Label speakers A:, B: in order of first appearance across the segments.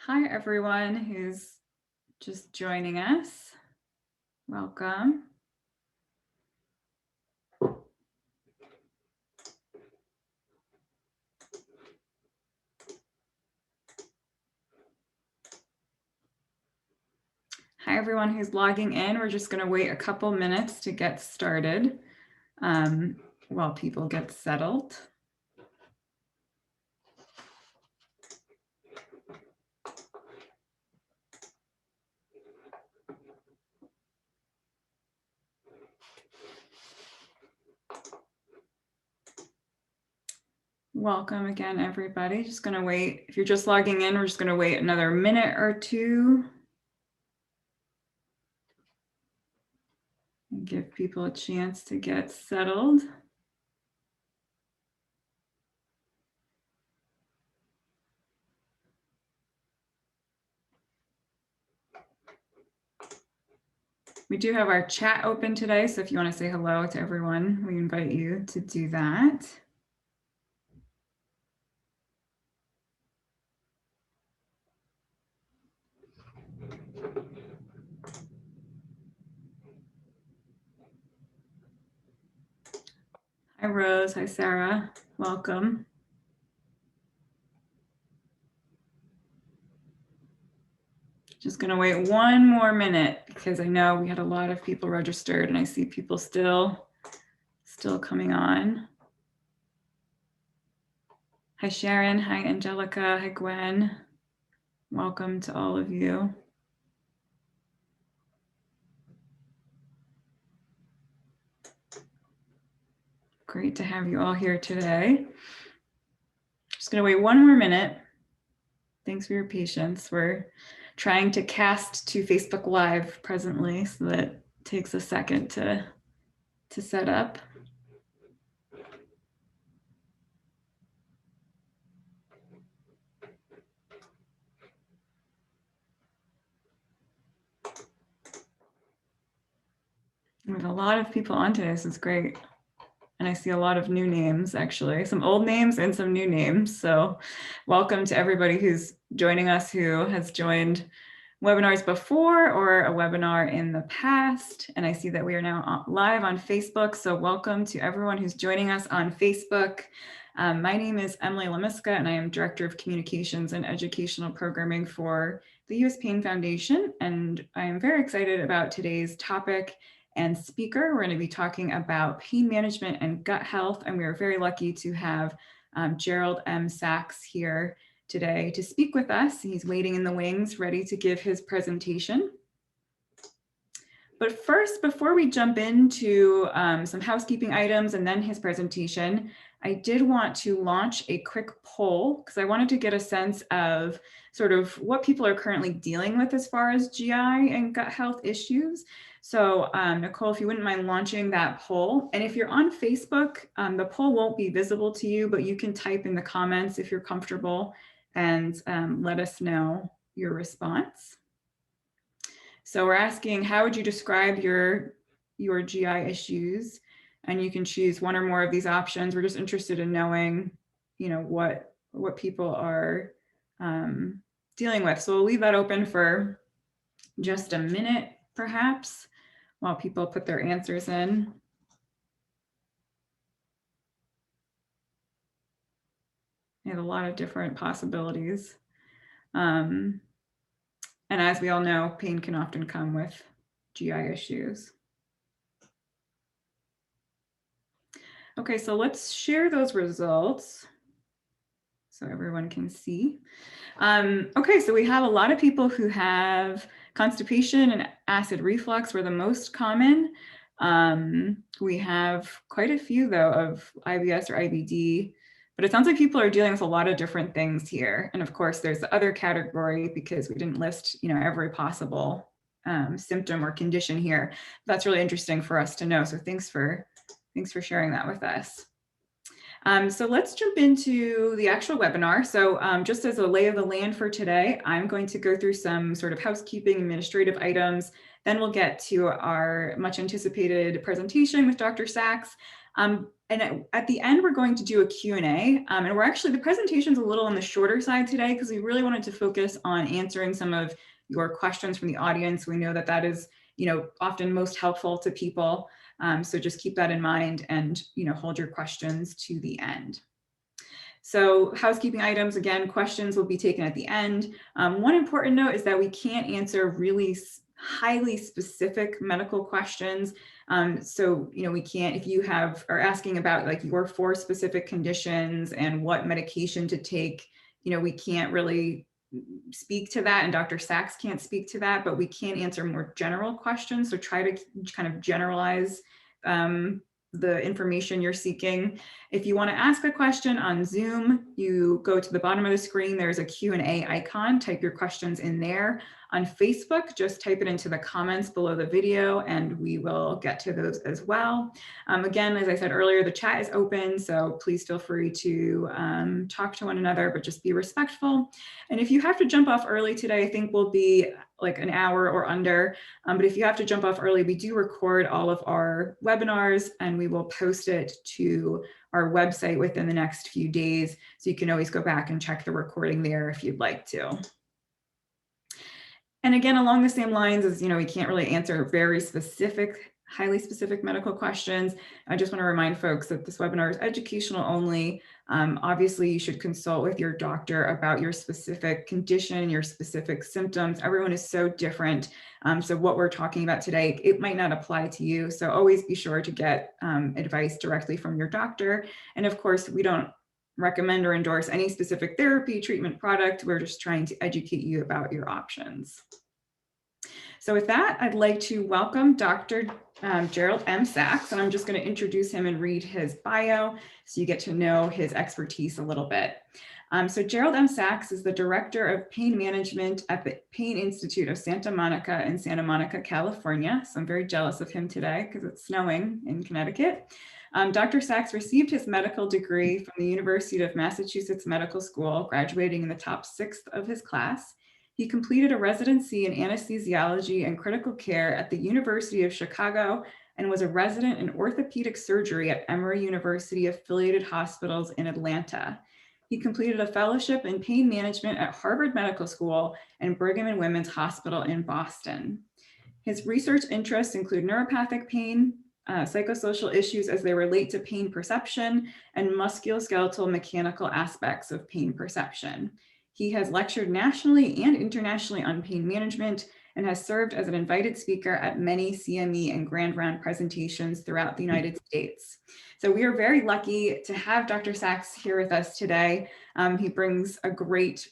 A: Hi, everyone who's just joining us. Welcome. Hi, everyone who's logging in. We're just going to wait a couple minutes to get started while people get settled. Welcome again, everybody. Just going to wait. If you're just logging in, we're just going to wait another minute or two and give people a chance to get settled. We do have our chat open today, so if you want to say hello to everyone, we invite you to do that. Hi, Rose. Hi, Sarah. Welcome. Just going to wait one more minute because I know we had a lot of people registered and I see people still coming on. Hi, Sharon. Hi, Angelica. Hi, Gwen. Welcome to all of you. Great to have you all here today. Just going to wait one more minute. Thanks for your patience. We're trying to cast to Facebook Live presently, so that takes a second to set up. We have a lot of people on today. This is great. And I see a lot of new names, actually, some old names and some new names. So welcome to everybody who's joining us, who has joined webinars before or a webinar in the past. And I see that we are now live on Facebook. So welcome to everyone who's joining us on Facebook. My name is Emily Lemiska, and I am Director of Communications and Educational Programming for the U.S. Pain Foundation. And I am very excited about today's topic and speaker. We're going to be talking about pain management and gut health, and we are very lucky to have Gerald M. Sachs here today to speak with us. He's waiting in the wings, ready to give his presentation. But first, before we jump into some housekeeping items and then his presentation, I did want to launch a quick poll because I wanted to get a sense of sort of what people are currently dealing with as far as GI and gut health issues. So Nicole, if you wouldn't mind launching that poll. And if you're on Facebook, the poll won't be visible to you, but you can type in the comments if you're comfortable and let us know your response. So we're asking, how would you describe your GI issues? And you can choose one or more of these options. We're just interested in knowing, what people are dealing with. So we'll leave that open for just a minute, perhaps, while people put their answers in. We have a lot of different possibilities. And as we all know, pain can often come with GI issues. Okay, so let's share those results so everyone can see. Okay, so we have a lot of people who have constipation and acid reflux were the most common. We have quite a few, though, of IBS or IBD, but it sounds like people are dealing with a lot of different things here. And of course, there's the other category because we didn't list, every possible symptom or condition here. That's really interesting for us to know. So thanks for sharing that with us. So let's jump into the actual webinar. So just as a lay of the land for today, I'm going to go through some sort of housekeeping administrative items. Then we'll get to our much anticipated presentation with Dr. Sachs. And at the end, we're going to do a Q&A. And we're actually, the presentation's a little on the shorter side today because we really wanted to focus on answering some of your questions from the audience. We know that that is, often most helpful to people. So just keep that in mind and, hold your questions to the end. So housekeeping items, again, questions will be taken at the end. One important note is that we can't answer really highly specific medical questions. So, we can't, if you are asking about like your 4 specific conditions and what medication to take, we can't really speak to that, and Dr. Sachs can't speak to that, but we can answer more general questions. So try to kind of generalize the information you're seeking. If you want to ask a question on Zoom, you go to the bottom of the screen, there's a Q&A icon, type your questions in there. On Facebook, just type it into the comments below the video and we will get to those as well. Again, as I said earlier, the chat is open, so please feel free to talk to one another, but just be respectful. And if you have to jump off early today, I think we'll be like an hour or under, but if you have to jump off early, we do record all of our webinars and we will post it to our website within the next few days. So you can always go back and check the recording there if you'd like to. And again, along the same lines as, we can't really answer very specific, highly specific medical questions. I just want to remind folks that this webinar is educational only. Obviously, you should consult with your doctor about your specific condition, your specific symptoms. Everyone is so different. So what we're talking about today, it might not apply to you. So always be sure to get advice directly from your doctor. And of course, we don't recommend or endorse any specific therapy, treatment, product. We're just trying to educate you about your options. So with that, I'd like to welcome Dr. Gerald M. Sachs, and I'm just going to introduce him and read his bio so you get to know his expertise a little bit. So Gerald M. Sachs is the Director of Pain Management at the Pain Institute of Santa Monica in Santa Monica, California. So I'm very jealous of him today because it's snowing in Connecticut. Dr. Sachs received his medical degree from the University of Massachusetts Medical School, graduating in the top 6th of his class. He completed a residency in anesthesiology and critical care at the University of Chicago and was a resident in orthopedic surgery at Emory University affiliated hospitals in Atlanta. He completed a fellowship in pain management at Harvard Medical School and Brigham and Women's Hospital in Boston. His research interests include neuropathic pain, psychosocial issues as they relate to pain perception, and musculoskeletal mechanical aspects of pain perception. He has lectured nationally and internationally on pain management and has served as an invited speaker at many CME and Grand Round presentations throughout the United States. So we are very lucky to have Dr. Sachs here with us today. He brings a great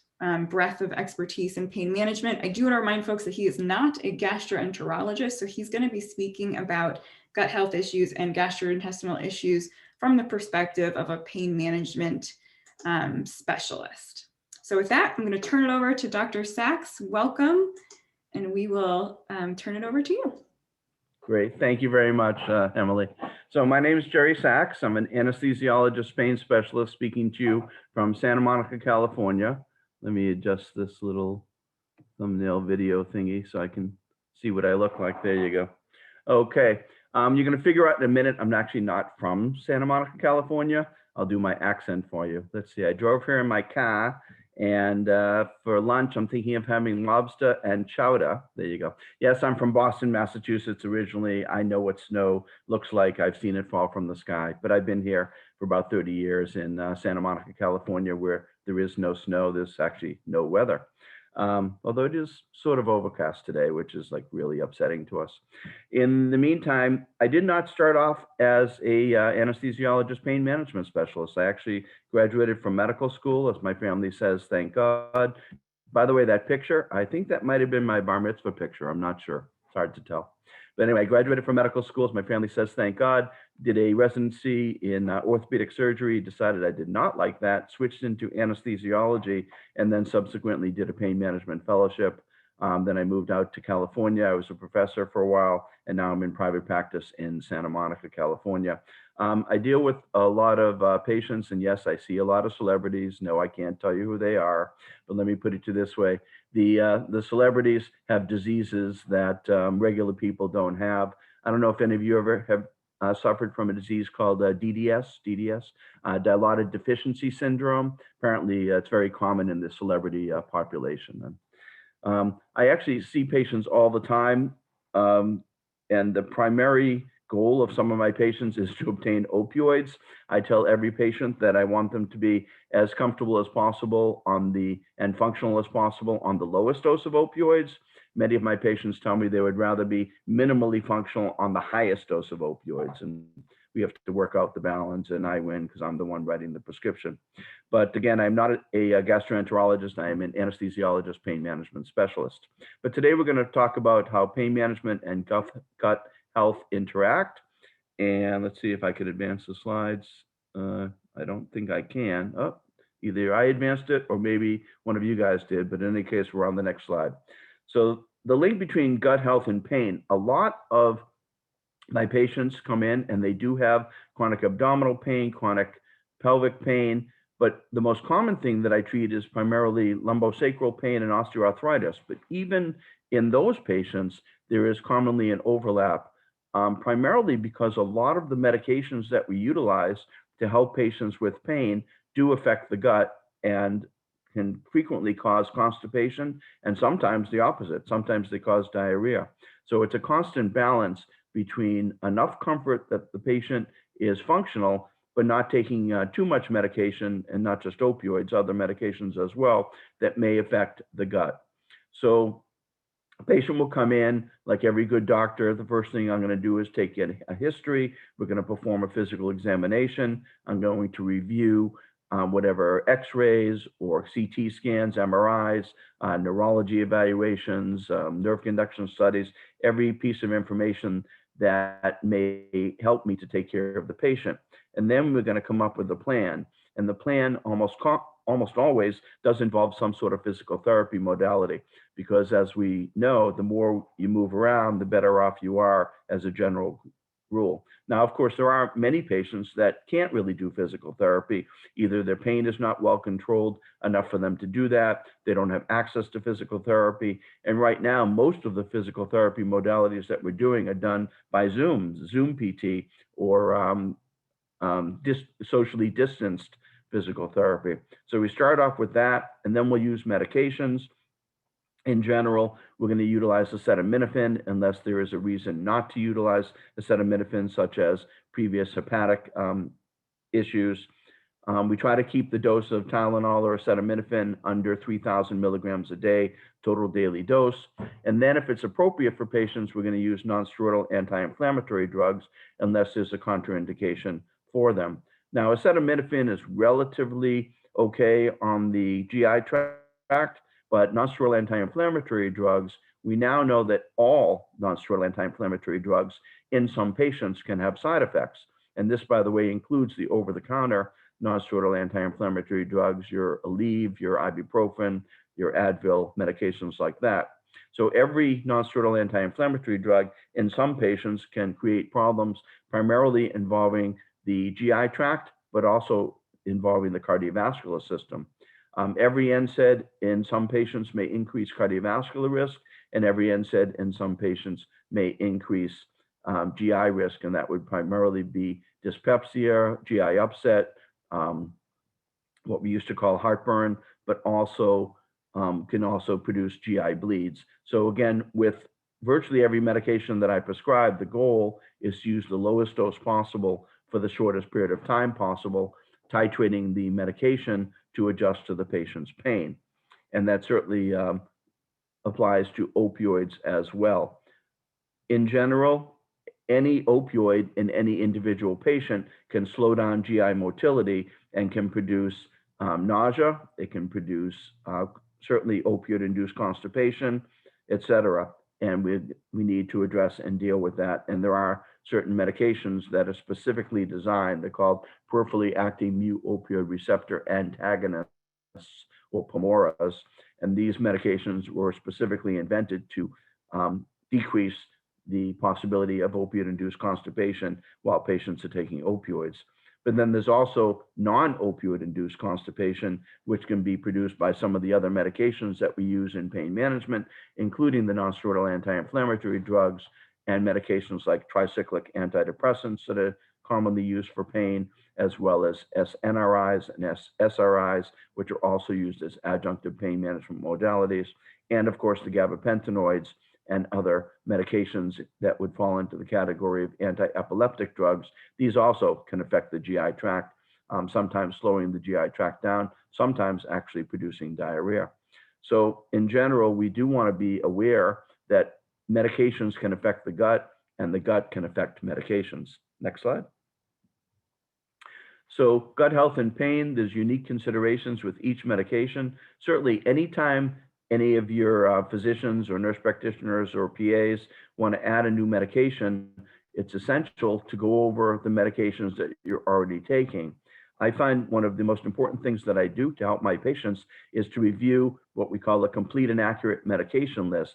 A: breadth of expertise in pain management. I do want to remind folks that he is not a gastroenterologist, so he's going to be speaking about gut health issues and gastrointestinal issues from the perspective of a pain management specialist. So with that, I'm going to turn it over to Dr. Sachs. Welcome, and we will turn it over to you.
B: Great. Thank you very much, Emily. So my name is Jerry Sachs. I'm an anesthesiologist, pain specialist, speaking to you from Santa Monica, California. Let me adjust this little thumbnail video thingy so I can see what I look like. There you go. Okay. You're going to figure out in a minute, I'm actually not from Santa Monica, California. I'll do my accent for you. Let's see. I drove here in my car. And for lunch, I'm thinking of having lobster and chowder. There you go. Yes, I'm from Boston, Massachusetts originally. I know what snow looks like. I've seen it fall from the sky, but I've been here for about 30 years in Santa Monica, California, where there is no snow. There's actually no weather. Although it is sort of overcast today, which is like really upsetting to us. In the meantime, I did not start off as a anesthesiologist pain management specialist. I actually graduated from medical school, as my family says, thank God. By the way, that picture, I think that might have been my bar mitzvah picture. I'm not sure. It's hard to tell. But anyway, I graduated from medical school, as my family says, thank God. Did a residency in orthopedic surgery, decided I did not like that, switched into anesthesiology, and then subsequently did a pain management fellowship. Then I moved out to California. I was a professor for a while, and now I'm in private practice in Santa Monica, California. I deal with a lot of patients, and yes, I see a lot of celebrities. No, I can't tell you who they are, but let me put it to this way. The celebrities have diseases that regular people don't have. I don't know if any of you ever have suffered from a disease called DDS, dilaudid deficiency syndrome. Apparently, it's very common in the celebrity population. I actually see patients all the time, and the primary goal of some of my patients is to obtain opioids. I tell every patient that I want them to be as comfortable as possible and functional as possible on the lowest dose of opioids. Many of my patients tell me they would rather be minimally functional on the highest dose of opioids. And we have to work out the balance, and I win because I'm the one writing the prescription. But again, I'm not a gastroenterologist. I am an anesthesiologist, pain management specialist. But today we're going to talk about how pain management and gut health interact. And let's see if I could advance the slides. I don't think I can. Oh, either I advanced it or maybe one of you guys did, but in any case, we're on the next slide. So the link between gut health and pain, a lot of my patients come in and they do have chronic abdominal pain, chronic pelvic pain, but the most common thing that I treat is primarily lumbosacral pain and osteoarthritis. But even in those patients, there is commonly an overlap, primarily because a lot of the medications that we utilize to help patients with pain do affect the gut and can frequently cause constipation, and sometimes the opposite. Sometimes they cause diarrhea. So it's a constant balance between enough comfort that the patient is functional, but not taking too much medication, and not just opioids, other medications as well, that may affect the gut. So a patient will come in, like every good doctor. The first thing I'm going to do is take a history. We're going to perform a physical examination. I'm going to review whatever x-rays or CT scans, MRIs, neurology evaluations, nerve conduction studies, every piece of information that may help me to take care of the patient. And then we're going to come up with a plan. And the plan almost always does involve some sort of physical therapy modality, because as we know, the more you move around, the better off you are as a general rule. Now, of course, there are many patients that can't really do physical therapy. Either their pain is not well controlled enough for them to do that, they don't have access to physical therapy. And right now, most of the physical therapy modalities that we're doing are done by Zoom PT, or socially distanced physical therapy. So we start off with that, and then we'll use medications. In general, we're going to utilize acetaminophen unless there is a reason not to utilize acetaminophen, such as previous hepatic issues. We try to keep the dose of Tylenol or acetaminophen under 3,000 milligrams a day, total daily dose. And then if it's appropriate for patients, we're going to use non-steroidal anti-inflammatory drugs unless there's a contraindication for them. Now, acetaminophen is relatively okay on the GI tract, but non-steroidal anti-inflammatory drugs, we now know that all non-steroidal anti-inflammatory drugs in some patients can have side effects. And this, by the way, includes the over-the-counter non-steroidal anti-inflammatory drugs, your Aleve, your ibuprofen, your Advil, medications like that. So every non-steroidal anti-inflammatory drug in some patients can create problems, primarily involving the GI tract, but also involving the cardiovascular system. Every NSAID in some patients may increase cardiovascular risk, and every NSAID in some patients may increase GI risk, and that would primarily be dyspepsia, GI upset, what we used to call heartburn, but also can also produce GI bleeds. So again, with virtually every medication that I prescribe, the goal is to use the lowest dose possible for the shortest period of time possible, titrating the medication to adjust to the patient's pain. And that certainly applies to opioids as well. In general, any opioid in any individual patient can slow down GI motility and can produce nausea. It can produce certainly opioid-induced constipation, etc. And we need to address and deal with that. And there are certain medications that are specifically designed. They're called peripherally acting mu-opioid receptor antagonists, or PMORAs. And these medications were specifically invented to decrease the possibility of opioid-induced constipation while patients are taking opioids. But then there's also non-opioid-induced constipation, which can be produced by some of the other medications that we use in pain management, including the non-steroidal anti-inflammatory drugs and medications like tricyclic antidepressants that are commonly used for pain, as well as SNRIs and SRIs, which are also used as adjunctive pain management modalities, and of course the gabapentinoids and other medications that would fall into the category of anti-epileptic drugs. These also can affect the GI tract, sometimes slowing the GI tract down, sometimes actually producing diarrhea. So in general, we do want to be aware that medications can affect the gut and the gut can affect medications. Next slide. So gut health and pain, there's unique considerations with each medication. Certainly anytime any of your physicians or nurse practitioners or PAs want to add a new medication, it's essential to go over the medications that you're already taking. I find one of the most important things that I do to help my patients is to review what we call a complete and accurate medication list.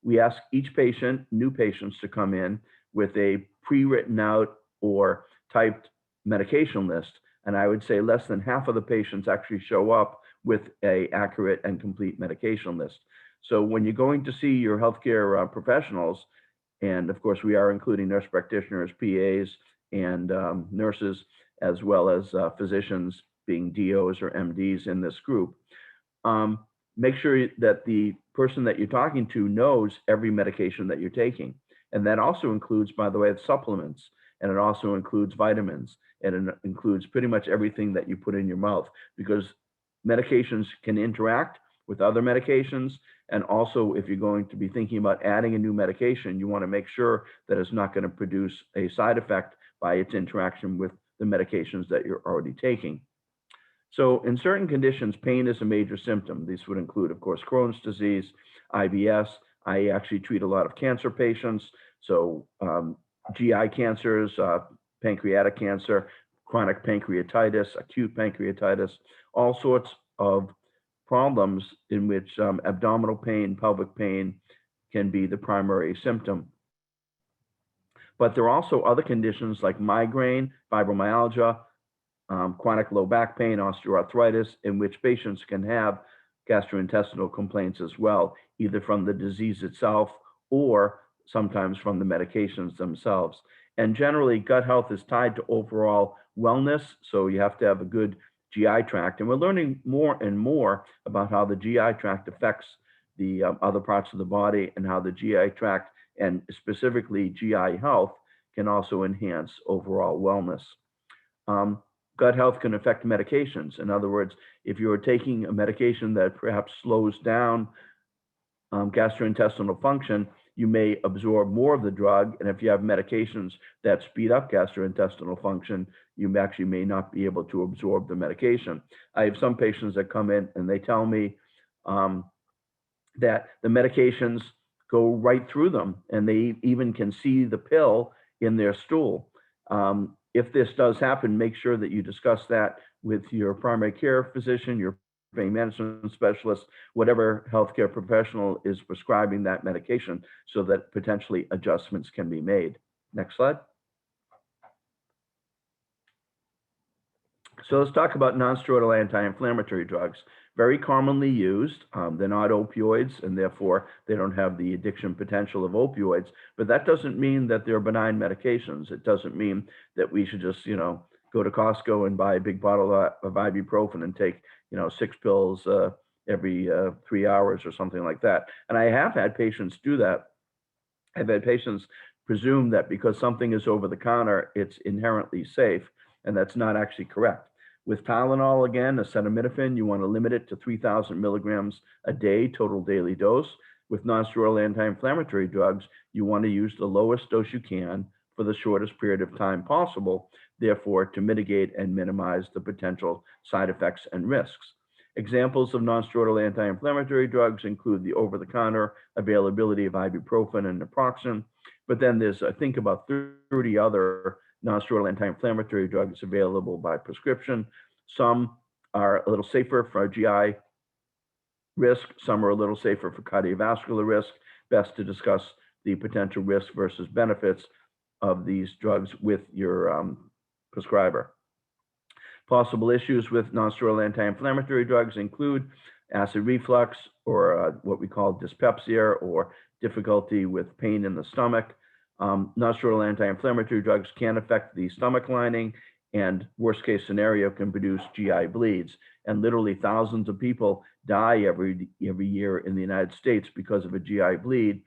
B: We ask each patient, new patients, to come in with a pre-written out or typed medication list. And I would say less than half of the patients actually show up with an accurate and complete medication list. So when you're going to see your healthcare professionals, and of course we are including nurse practitioners, PAs, and nurses, as well as physicians being DOs or MDs in this group, make sure that the person that you're talking to knows every medication that you're taking. And that also includes, by the way, supplements, and it also includes vitamins, and it includes pretty much everything that you put in your mouth, because medications can interact with other medications. And also, if you're going to be thinking about adding a new medication, you want to make sure that it's not going to produce a side effect by its interaction with the medications that you're already taking. So in certain conditions, pain is a major symptom. These would include, of course, Crohn's disease, IBS. I actually treat a lot of cancer patients. So GI cancers, pancreatic cancer, chronic pancreatitis, acute pancreatitis, all sorts of problems in which abdominal pain, pelvic pain can be the primary symptom. But there are also other conditions like migraine, fibromyalgia, chronic low back pain, osteoarthritis, in which patients can have gastrointestinal complaints as well, either from the disease itself or sometimes from the medications themselves. And generally, gut health is tied to overall wellness, so you have to have a good GI tract. And we're learning more and more about how the GI tract affects the other parts of the body, and how the GI tract, and specifically GI health, can also enhance overall wellness. Gut health can affect medications. In other words, if you're taking a medication that perhaps slows down gastrointestinal function, you may absorb more of the drug. And if you have medications that speed up gastrointestinal function, you actually may not be able to absorb the medication. I have some patients that come in and they tell me that the medications go right through them, and they even can see the pill in their stool. If this does happen, make sure that you discuss that with your primary care physician, your pain management specialist, whatever healthcare professional is prescribing that medication, so that potentially adjustments can be made. Next slide. So let's talk about non-steroidal anti-inflammatory drugs. Very commonly used. They're not opioids, and therefore they don't have the addiction potential of opioids. But that doesn't mean that they're benign medications. It doesn't mean that we should just, go to Costco and buy a big bottle of ibuprofen and take, 6 pills every 3 hours or something like that. And I have had patients do that. I've had patients presume that because something is over the counter, it's inherently safe, and that's not actually correct. With Tylenol, again, acetaminophen, you want to limit it to 3,000 milligrams a day, total daily dose. With non-steroidal anti-inflammatory drugs, you want to use the lowest dose you can for the shortest period of time possible, therefore to mitigate and minimize the potential side effects and risks. Examples of non-steroidal anti-inflammatory drugs include the over-the-counter availability of ibuprofen and naproxen, but then there's, I think, about 30 other non-steroidal anti-inflammatory drugs available by prescription. Some are a little safer for GI risk. Some are a little safer for cardiovascular risk. Best to discuss the potential risk versus benefits of these drugs with your prescriber. Possible issues with non-steroidal anti-inflammatory drugs include acid reflux, or what we call dyspepsia, or difficulty with pain in the stomach, Non-steroidal anti-inflammatory drugs can affect the stomach lining, and worst case scenario can produce GI bleeds. And literally thousands of people die every year in the United States because of a GI bleed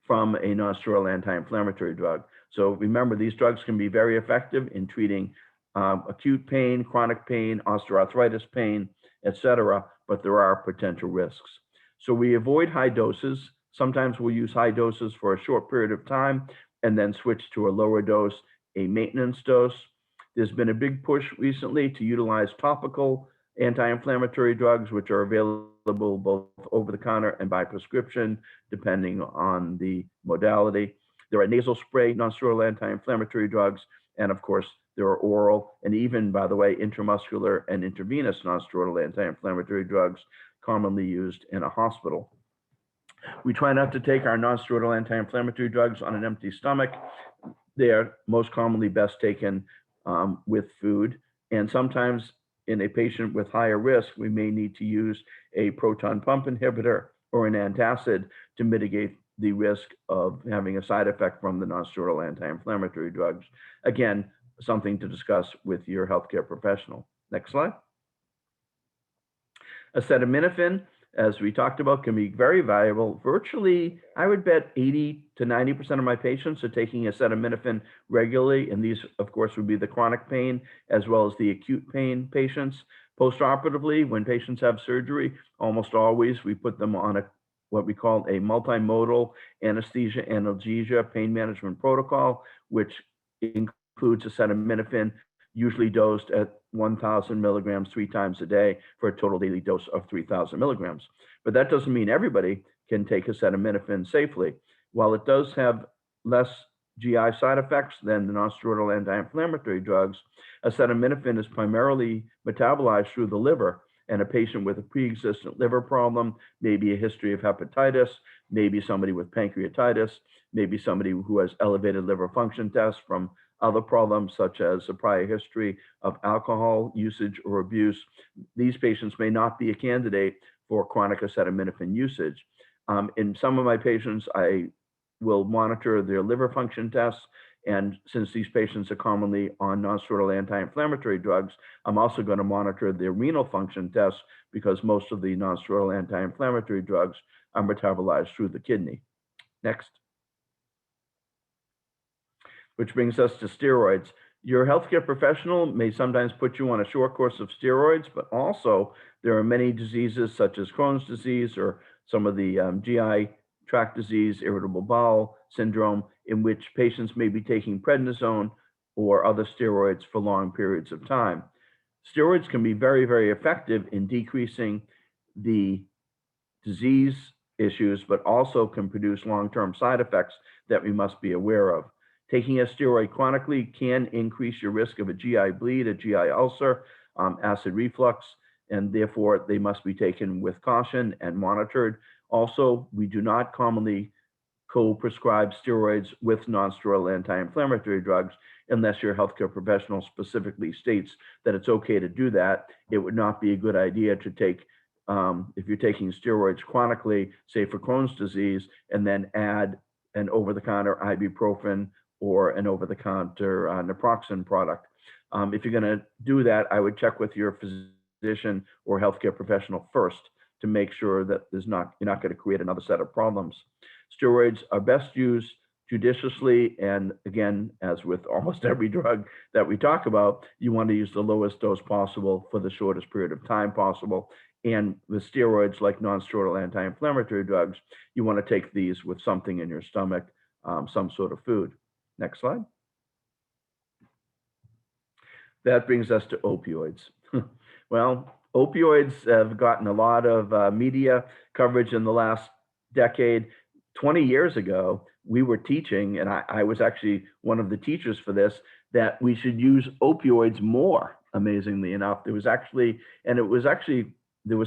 B: from a non-steroidal anti-inflammatory drug. So remember, these drugs can be very effective in treating acute pain, chronic pain, osteoarthritis pain, etc., but there are potential risks. So we avoid high doses. Sometimes we'll use high doses for a short period of time and then switch to a lower dose, a maintenance dose. There's been a big push recently to utilize topical anti-inflammatory drugs, which are available both over the counter and by prescription, depending on the modality. There are nasal spray non-steroidal anti-inflammatory drugs, and of course, there are oral and even, by the way, intramuscular and intravenous non-steroidal anti-inflammatory drugs commonly used in a hospital. We try not to take our non-steroidal anti-inflammatory drugs on an empty stomach. They are most commonly best taken with food, and sometimes in a patient with higher risk, we may need to use a proton pump inhibitor or an antacid to mitigate the risk of having a side effect from the non-steroidal anti-inflammatory drugs. Again, something to discuss with your healthcare professional. Next slide. Acetaminophen, as we talked about, can be very valuable. Virtually, I would bet 80 to 90% of my patients are taking acetaminophen regularly, and these, of course, would be the chronic pain as well as the acute pain patients. Postoperatively, when patients have surgery, almost always we put them on what we call a multimodal anesthesia analgesia pain management protocol, which includes acetaminophen, usually dosed at 1,000 milligrams 3 times a day for a total daily dose of 3,000 milligrams. But that doesn't mean everybody can take acetaminophen safely. While it does have less GI side effects than the non-steroidal anti-inflammatory drugs, acetaminophen is primarily metabolized through the liver, and a patient with a pre-existent liver problem, maybe a history of hepatitis, maybe somebody with pancreatitis, maybe somebody who has elevated liver function tests from other problems such as a prior history of alcohol usage or abuse. These patients may not be a candidate for chronic acetaminophen usage. In some of my patients, I will monitor their liver function tests. And since these patients are commonly on non-steroidal anti-inflammatory drugs, I'm also going to monitor their renal function tests because most of the non-steroidal anti-inflammatory drugs are metabolized through the kidney. Next. Which brings us to steroids. Your healthcare professional may sometimes put you on a short course of steroids, but also there are many diseases such as Crohn's disease or some of the GI tract disease, irritable bowel syndrome, in which patients may be taking prednisone or other steroids for long periods of time. Steroids can be very, very effective in decreasing the disease issues, but also can produce long-term side effects that we must be aware of. Taking a steroid chronically can increase your risk of a GI bleed, a GI ulcer, acid reflux, and therefore they must be taken with caution and monitored. Also, we do not commonly co-prescribe steroids with non-steroidal anti-inflammatory drugs unless your healthcare professional specifically states that it's okay to do that. It would not be a good idea to take, if you're taking steroids chronically, say for Crohn's disease, and then add an over-the-counter ibuprofen or an over-the-counter naproxen product. If you're going to do that, I would check with your physician or healthcare professional first to make sure that you're not going to create another set of problems. Steroids are best used judiciously, and again, as with almost every drug that we talk about, you want to use the lowest dose possible for the shortest period of time possible. And with steroids, like non-steroidal anti-inflammatory drugs, you want to take these with something in your stomach, some sort of food. Next slide. That brings us to opioids. Well, opioids have gotten a lot of media coverage in the last decade. 20 years ago, we were teaching, and I was actually one of the teachers for this, that we should use opioids more, amazingly enough. There was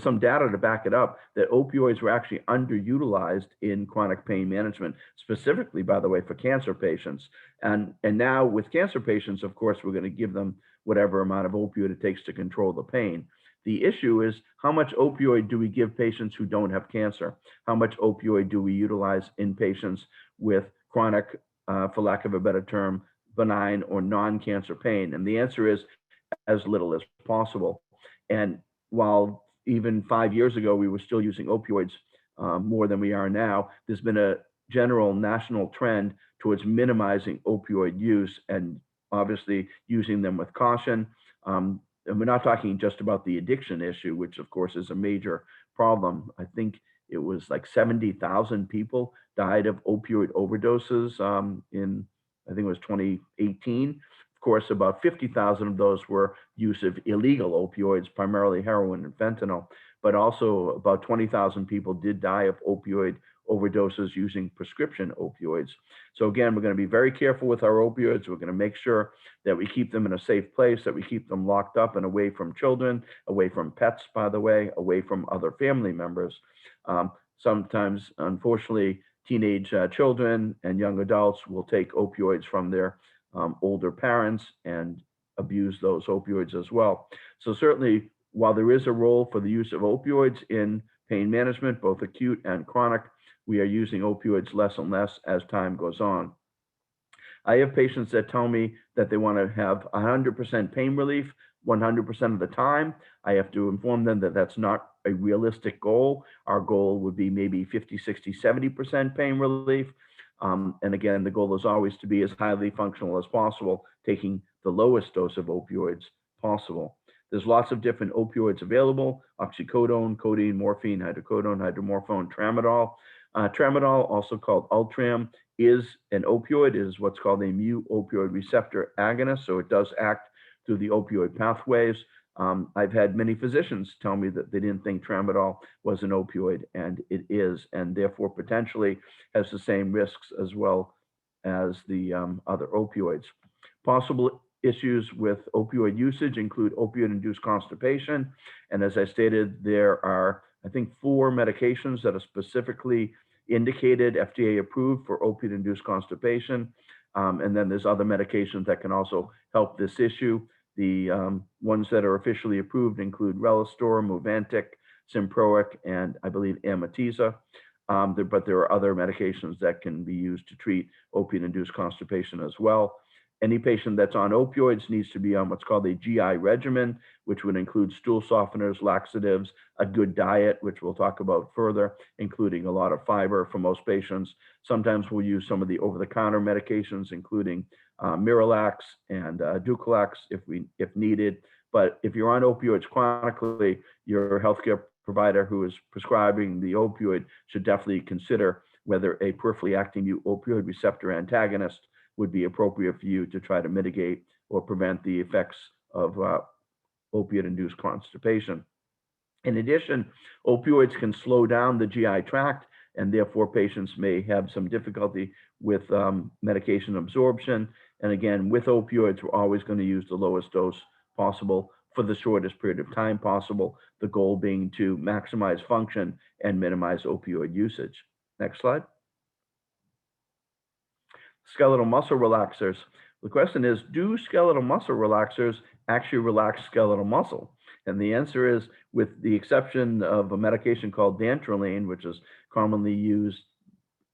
B: some data to back it up that opioids were actually underutilized in chronic pain management, specifically, by the way, for cancer patients. And now with cancer patients, of course, we're going to give them whatever amount of opioid it takes to control the pain. The issue is, how much opioid do we give patients who don't have cancer? How much opioid do we utilize in patients with chronic for lack of a better term, benign or non-cancer pain? And the answer is as little as possible. And while even 5 years ago, we were still using opioids more than we are now, there's been a general national trend towards minimizing opioid use and obviously using them with caution. And we're not talking just about the addiction issue, which of course is a major problem. I think it was like 70,000 people died of opioid overdoses in, I think it was 2018. Of course, about 50,000 of those were use of illegal opioids, primarily heroin and fentanyl, but also about 20,000 people did die of opioid overdoses using prescription opioids. So again, we're going to be very careful with our opioids. We're going to make sure that we keep them in a safe place, that we keep them locked up and away from children, away from pets, by the way, away from other family members. Sometimes, unfortunately, teenage children and young adults will take opioids from their older parents and abuse those opioids as well. So certainly, while there is a role for the use of opioids in pain management, both acute and chronic, we are using opioids less and less as time goes on. I have patients that tell me that they want to have 100% pain relief 100% of the time. I have to inform them that that's not a realistic goal. Our goal would be maybe 50, 60, 70% pain relief. And again, the goal is always to be as highly functional as possible, taking the lowest dose of opioids possible. There's lots of different opioids available: oxycodone, codeine, morphine, hydrocodone, hydromorphone, tramadol. Tramadol, also called Ultram, is an opioid. It is what's called a mu-opioid receptor agonist, so it does act through the opioid pathways. I've had many physicians tell me that they didn't think tramadol was an opioid, and it is, and therefore potentially has the same risks as well as the other opioids. Possible issues with opioid usage include opioid-induced constipation. And as I stated, there are, I think, 4 medications that are specifically indicated, FDA approved, for opioid-induced constipation. And then there's other medications that can also help this issue. The ones that are officially approved include Relistor, Movantik, Symproic, and I believe Amitiza. But there are other medications that can be used to treat opioid-induced constipation as well. Any patient that's on opioids needs to be on what's called a GI regimen, which would include stool softeners, laxatives, a good diet, which we'll talk about further, including a lot of fiber for most patients. Sometimes we'll use some of the over-the-counter medications, including Miralax and Dulcolax if needed. But if you're on opioids chronically, your healthcare provider who is prescribing the opioid should definitely consider whether a peripherally acting opioid receptor antagonist would be appropriate for you to try to mitigate or prevent the effects of opiate-induced constipation. In addition, opioids can slow down the GI tract, and therefore patients may have some difficulty with medication absorption. And again, with opioids, we're always going to use the lowest dose possible for the shortest period of time possible, the goal being to maximize function and minimize opioid usage. Next slide. Skeletal muscle relaxers. The question is, do skeletal muscle relaxers actually relax skeletal muscle? And the answer is, with the exception of a medication called dantrolene, which is commonly used,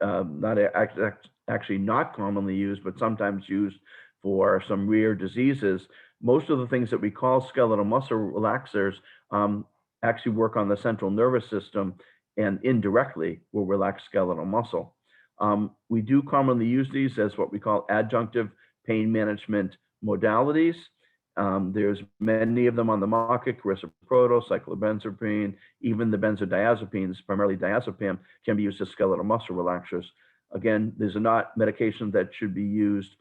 B: actually not commonly used, but sometimes used for some rare diseases, most of the things that we call skeletal muscle relaxers actually work on the central nervous system and indirectly will relax skeletal muscle. We do commonly use these as what we call adjunctive pain management modalities. There's many of them on the market: carisoprodol, cyclobenzaprine, even the benzodiazepines, primarily diazepam, can be used as skeletal muscle relaxers. Again, these are not medications that should be used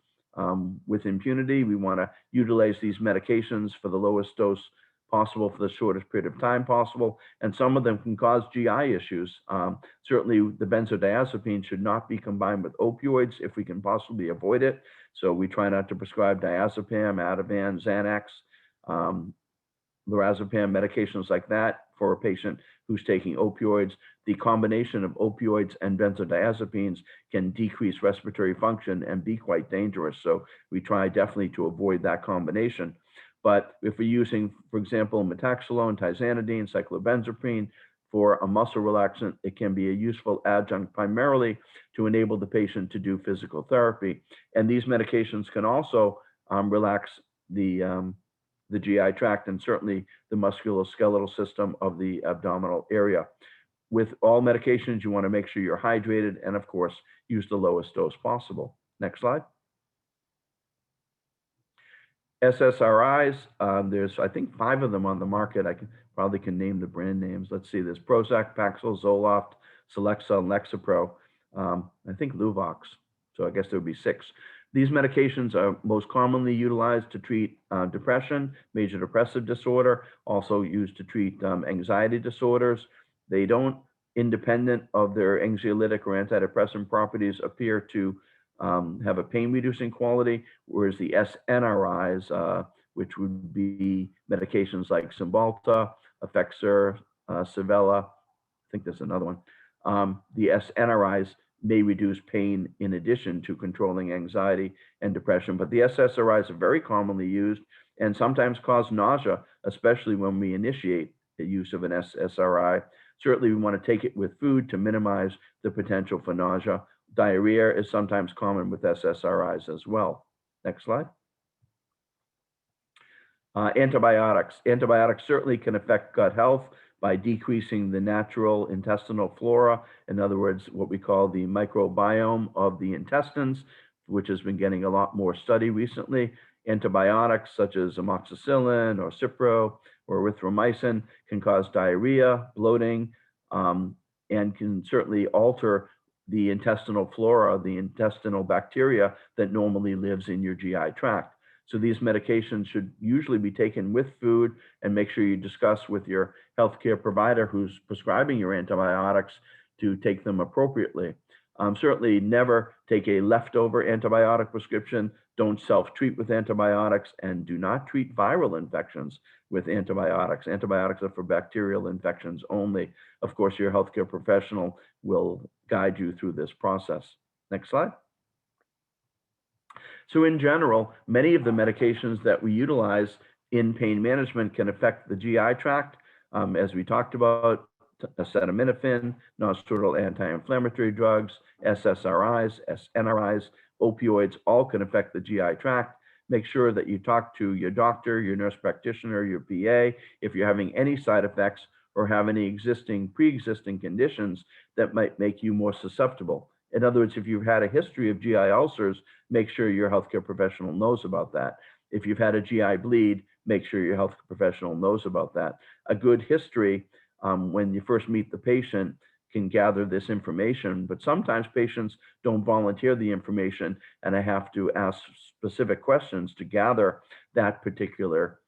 B: with impunity. We want to utilize these medications for the lowest dose possible for the shortest period of time possible, and some of them can cause GI issues. Certainly, the benzodiazepine should not be combined with opioids if we can possibly avoid it. So we try not to prescribe diazepam, Ativan, Xanax, lorazepam, medications like that for a patient who's taking opioids. The combination of opioids and benzodiazepines can decrease respiratory function and be quite dangerous. So we try definitely to avoid that combination. But if we're using, for example, metaxalone, tizanidine, cyclobenzaprine, for a muscle relaxant. It can be a useful adjunct primarily to enable the patient to do physical therapy. And these medications can also relax the GI tract and certainly the musculoskeletal system of the abdominal area. With all medications, you want to make sure you're hydrated and, of course, use the lowest dose possible. Next slide. SSRIs, there's, I think, 5 of them on the market. I probably can name the brand names. Let's see, there's Prozac, Paxil, Zoloft, Celexa, and Lexapro. I think Luvox, so I guess there would be 6. These medications are most commonly utilized to treat depression, major depressive disorder, also used to treat anxiety disorders. They don't, independent of their anxiolytic or antidepressant properties, appear to have a pain-reducing quality, whereas the SNRIs, which would be medications like Cymbalta, Effexor, Savella, I think there's another one. The SNRIs may reduce pain in addition to controlling anxiety and depression, but the SSRIs are very commonly used and sometimes cause nausea, especially when we initiate the use of an SSRI. Certainly, we want to take it with food to minimize the potential for nausea. Diarrhea is sometimes common with SSRIs as well. Next slide. Antibiotics. Antibiotics certainly can affect gut health by decreasing the natural intestinal flora. In other words, what we call the microbiome of the intestines, which has been getting a lot more study recently. Antibiotics such as amoxicillin or Cipro or erythromycin can cause diarrhea, bloating, and can certainly alter the intestinal flora, the intestinal bacteria that normally lives in your GI tract. So these medications should usually be taken with food, and make sure you discuss with your healthcare provider who's prescribing your antibiotics to take them appropriately. Certainly never take a leftover antibiotic prescription. Don't self-treat with antibiotics, and do not treat viral infections with antibiotics. Antibiotics are for bacterial infections only. Of course, your healthcare professional will guide you through this process. Next slide. So in general, many of the medications that we utilize in pain management can affect the GI tract. As we talked about, acetaminophen, non-steroidal anti-inflammatory drugs, SSRIs, SNRIs, opioids, all can affect the GI tract. Make sure that you talk to your doctor, your nurse practitioner, your PA, if you're having any side effects or have any pre-existing conditions that might make you more susceptible. In other words, if you've had a history of GI ulcers, make sure your healthcare professional knows about that. If you've had a GI bleed, make sure your healthcare professional knows about that. A good history, when you first meet the patient, can gather this information, but sometimes patients don't volunteer the information, and I have to ask specific questions to gather that particular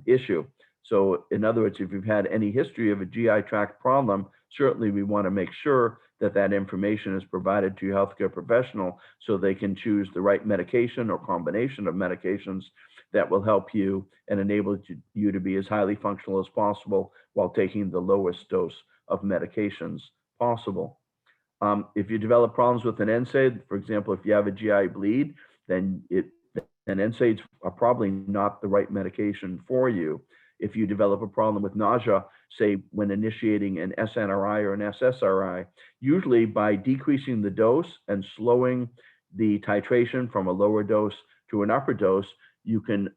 B: issue. So in other words, if you've had any history of a GI tract problem, certainly we want to make sure that that information is provided to your healthcare professional so they can choose the right medication or combination of medications that will help you and enable you to be as highly functional as possible while taking the lowest dose of medications possible. If you develop problems with an NSAID, for example, if you have a GI bleed, then NSAIDs are probably not the right medication for you. If you develop a problem with nausea, say when initiating an SNRI or an SSRI, usually by decreasing the dose and slowing the titration from a lower dose to an upper dose, you can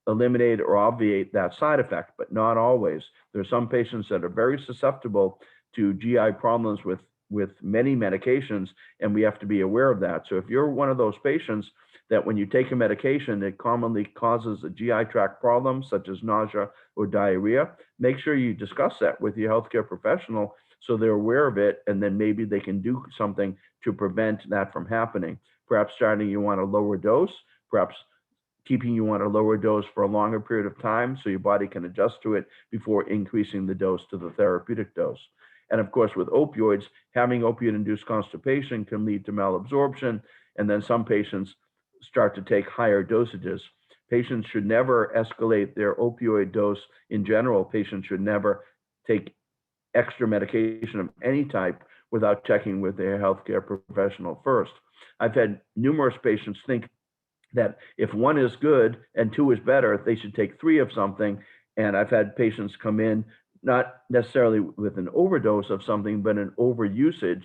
B: eliminate or obviate that side effect, but not always. There are some patients that are very susceptible to GI problems with many medications, and we have to be aware of that. So if you're one of those patients that when you take a medication, it commonly causes a GI tract problem, such as nausea or diarrhea, make sure you discuss that with your healthcare professional so they're aware of it, and then maybe they can do something to prevent that from happening. Perhaps starting you on a lower dose, perhaps keeping you on a lower dose for a longer period of time so your body can adjust to it before increasing the dose to the therapeutic dose. And of course, with opioids, having opioid-induced constipation can lead to malabsorption, and then some patients start to take higher dosages. Patients should never escalate their opioid dose in general. Patients should never take extra medication of any type without checking with their healthcare professional first. I've had numerous patients think that if 1 is good and 2 is better, they should take 3 of something. And I've had patients come in not necessarily with an overdose of something, but an overusage,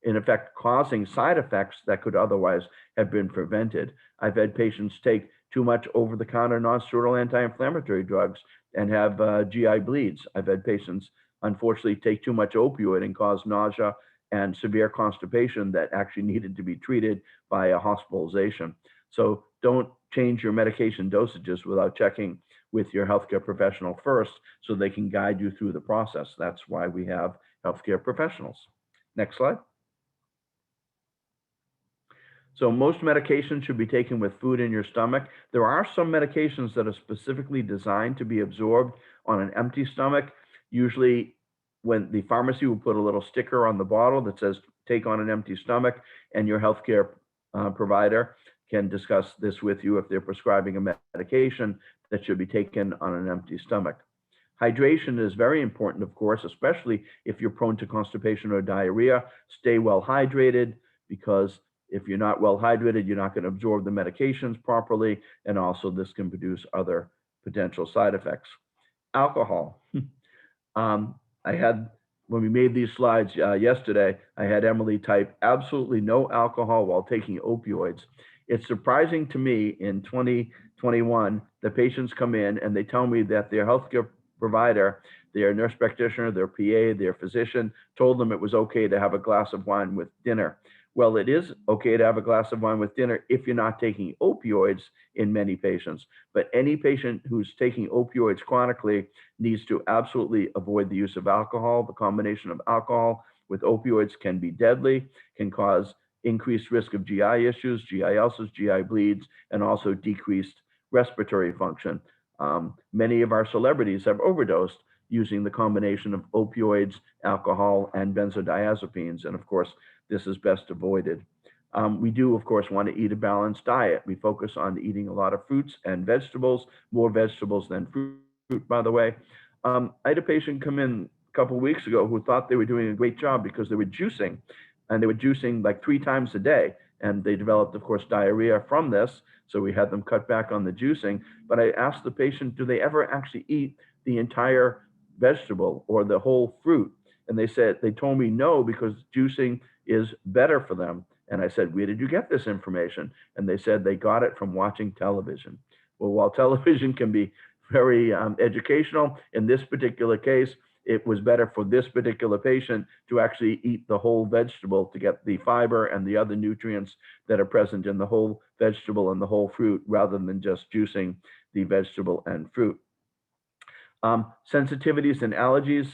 B: in effect, causing side effects that could otherwise have been prevented. I've had patients take too much over-the-counter non-steroidal anti-inflammatory drugs and have GI bleeds. I've had patients, unfortunately, take too much opioid and cause nausea and severe constipation that actually needed to be treated by a hospitalization. So don't change your medication dosages without checking with your healthcare professional first so they can guide you through the process. That's why we have healthcare professionals. Next slide. So most medications should be taken with food in your stomach. There are some medications that are specifically designed to be absorbed on an empty stomach. Usually when the pharmacy will put a little sticker on the bottle that says take on an empty stomach, and your healthcare provider can discuss this with you if they're prescribing a medication that should be taken on an empty stomach. Hydration is very important, of course, especially if you're prone to constipation or diarrhea. Stay well hydrated, because if you're not well hydrated, you're not going to absorb the medications properly, and also this can produce other potential side effects. Alcohol. I had, when we made these slides yesterday, I had Emily type absolutely no alcohol while taking opioids. It's surprising to me in 2021, the patients come in and they tell me that their healthcare provider, their nurse practitioner, their PA, their physician told them it was okay to have a glass of wine with dinner. Well, it is okay to have a glass of wine with dinner if you're not taking opioids in many patients. But any patient who's taking opioids chronically needs to absolutely avoid the use of alcohol. The combination of alcohol with opioids can be deadly, can cause increased risk of GI issues, GI ulcers, GI bleeds, and also decreased respiratory function. Many of our celebrities have overdosed using the combination of opioids, alcohol, and benzodiazepines. And of course, this is best avoided. We do, of course, want to eat a balanced diet. We focus on eating a lot of fruits and vegetables, more vegetables than fruit, by the way. I had a patient come in a couple of weeks ago who thought they were doing a great job because they were juicing, and they were juicing like 3 times a day. And they developed, of course, diarrhea from this. So we had them cut back on the juicing. But I asked the patient, do they ever actually eat the entire vegetable or the whole fruit? And they said, they told me no, because juicing is better for them. And I said, where did you get this information? And they said they got it from watching television. Well, while television can be very educational, in this particular case, it was better for this particular patient to actually eat the whole vegetable to get the fiber and the other nutrients that are present in the whole vegetable and the whole fruit, rather than just juicing the vegetable and fruit. Sensitivities and allergies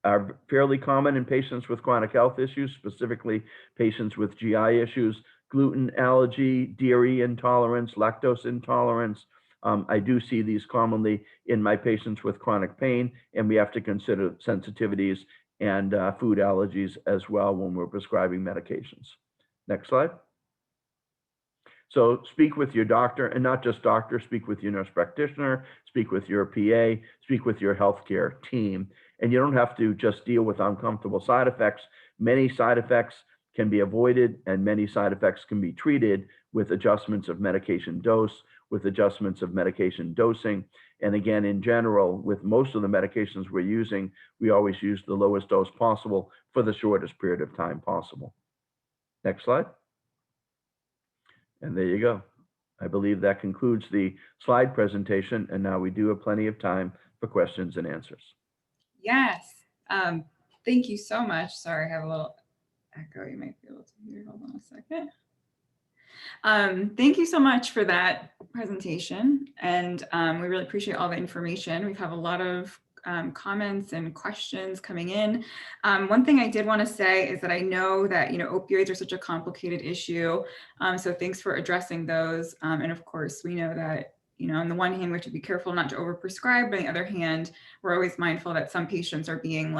B: are fairly common in patients with chronic health issues, specifically patients with GI issues, gluten allergy, dairy intolerance, lactose intolerance. I do see these commonly in my patients with chronic pain, and we have to consider sensitivities and food allergies as well when we're prescribing medications. Next slide. So speak with your doctor, and not just doctor, speak with your nurse practitioner, speak with your PA, speak with your healthcare team. And you don't have to just deal with uncomfortable side effects. Many side effects can be avoided, and many side effects can be treated with adjustments of medication dose, with adjustments of medication dosing. And again, in general, with most of the medications we're using, we always use the lowest dose possible for the shortest period of time possible. Next slide. And there you go. I believe that concludes the slide presentation, and now we do have plenty of time for questions and answers.
A: Yes. Thank you so much. Sorry, I have a little echo. You might be able to hear. Hold on a second. Thank you so much for that presentation. And we really appreciate all the information. We've had a lot of comments and questions coming in. One thing I did want to say is that I know that, opioids are such a complicated issue. So thanks for addressing those. And of course, we know that, on the one hand, we have to be careful not to overprescribe. But on the other hand, we're always mindful that some patients are being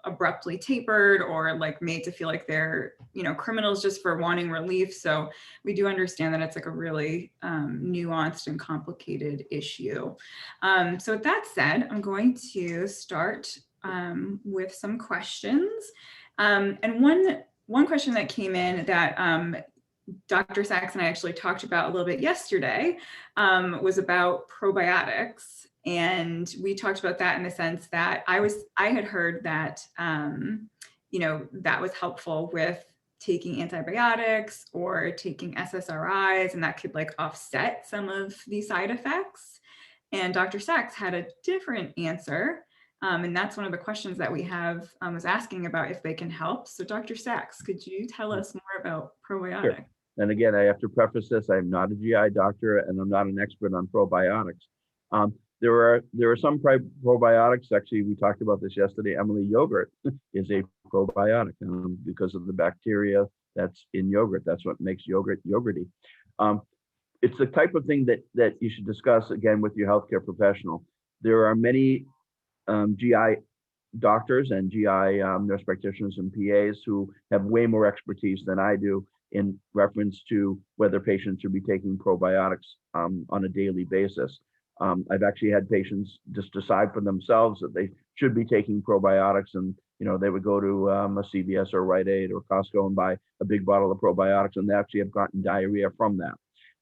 A: abruptly tapered or made to feel like they're, criminals just for wanting relief. So we do understand that it's a really nuanced and complicated issue. So with that said, I'm going to start with some questions. And one question that came in that Dr. Sachs and I actually talked about a little bit yesterday was about probiotics. And we talked about that in the sense that I had heard that, that was helpful with taking antibiotics or taking SSRIs, and that could like offset some of the side effects. And Dr. Sachs had a different answer. And that's one of the questions that we have was asking about if they can help. So Dr. Sachs, could you tell us more about
B: Sure.
A: probiotics?
B: And again, I have to preface this, I'm not a GI doctor and I'm not an expert on probiotics. There are some probiotics, actually, we talked about this yesterday, Emily. Yogurt is a probiotic because of the bacteria that's in yogurt. That's what makes yogurt yogurty. It's the type of thing that you should discuss, again, with your healthcare professional. There are many GI doctors and GI nurse practitioners and PAs who have way more expertise than I do in reference to whether patients should be taking probiotics on a daily basis. I've actually had patients just decide for themselves that they should be taking probiotics, and they would go to a CVS or Rite Aid or Costco and buy a big bottle of probiotics, and they actually have gotten diarrhea from that.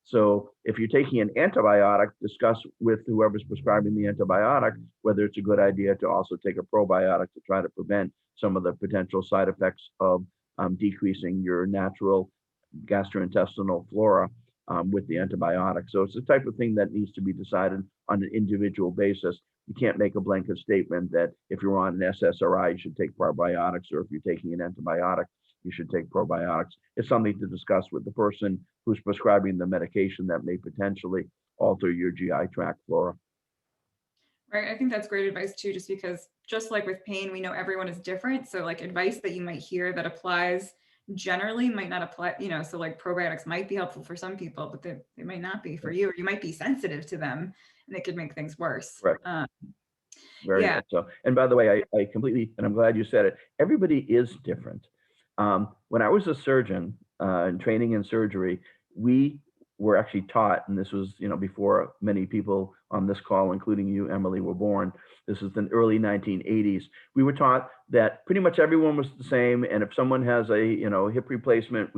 B: So if you're taking an antibiotic, discuss with whoever's prescribing the antibiotic whether it's a good idea to also take a probiotic to try to prevent some of the potential side effects of decreasing your natural gastrointestinal flora with the antibiotic. So it's the type of thing that needs to be decided on an individual basis. You can't make a blanket statement that if you're on an SSRI, you should take probiotics, or if you're taking an antibiotic, you should take probiotics. It's something to discuss with the person who's prescribing the medication that may potentially alter your GI tract flora.
A: Right. I think that's great advice too, just because just like with pain, we know everyone is different. So like advice that you might hear that applies generally might not apply, so like probiotics might be helpful for some people, but they might not be for you, or you might be sensitive to them and it could make things worse.
B: Right. Very
A: Yeah.
B: much so. And by the way, I completely, and I'm glad you said it, everybody is different. When I was a surgeon and training in surgery, we were actually taught, and this was, before many people on this call, including you, Emily, were born. This is the early 1980s. We were taught that pretty much everyone was the same, and if someone has a, hip replacement,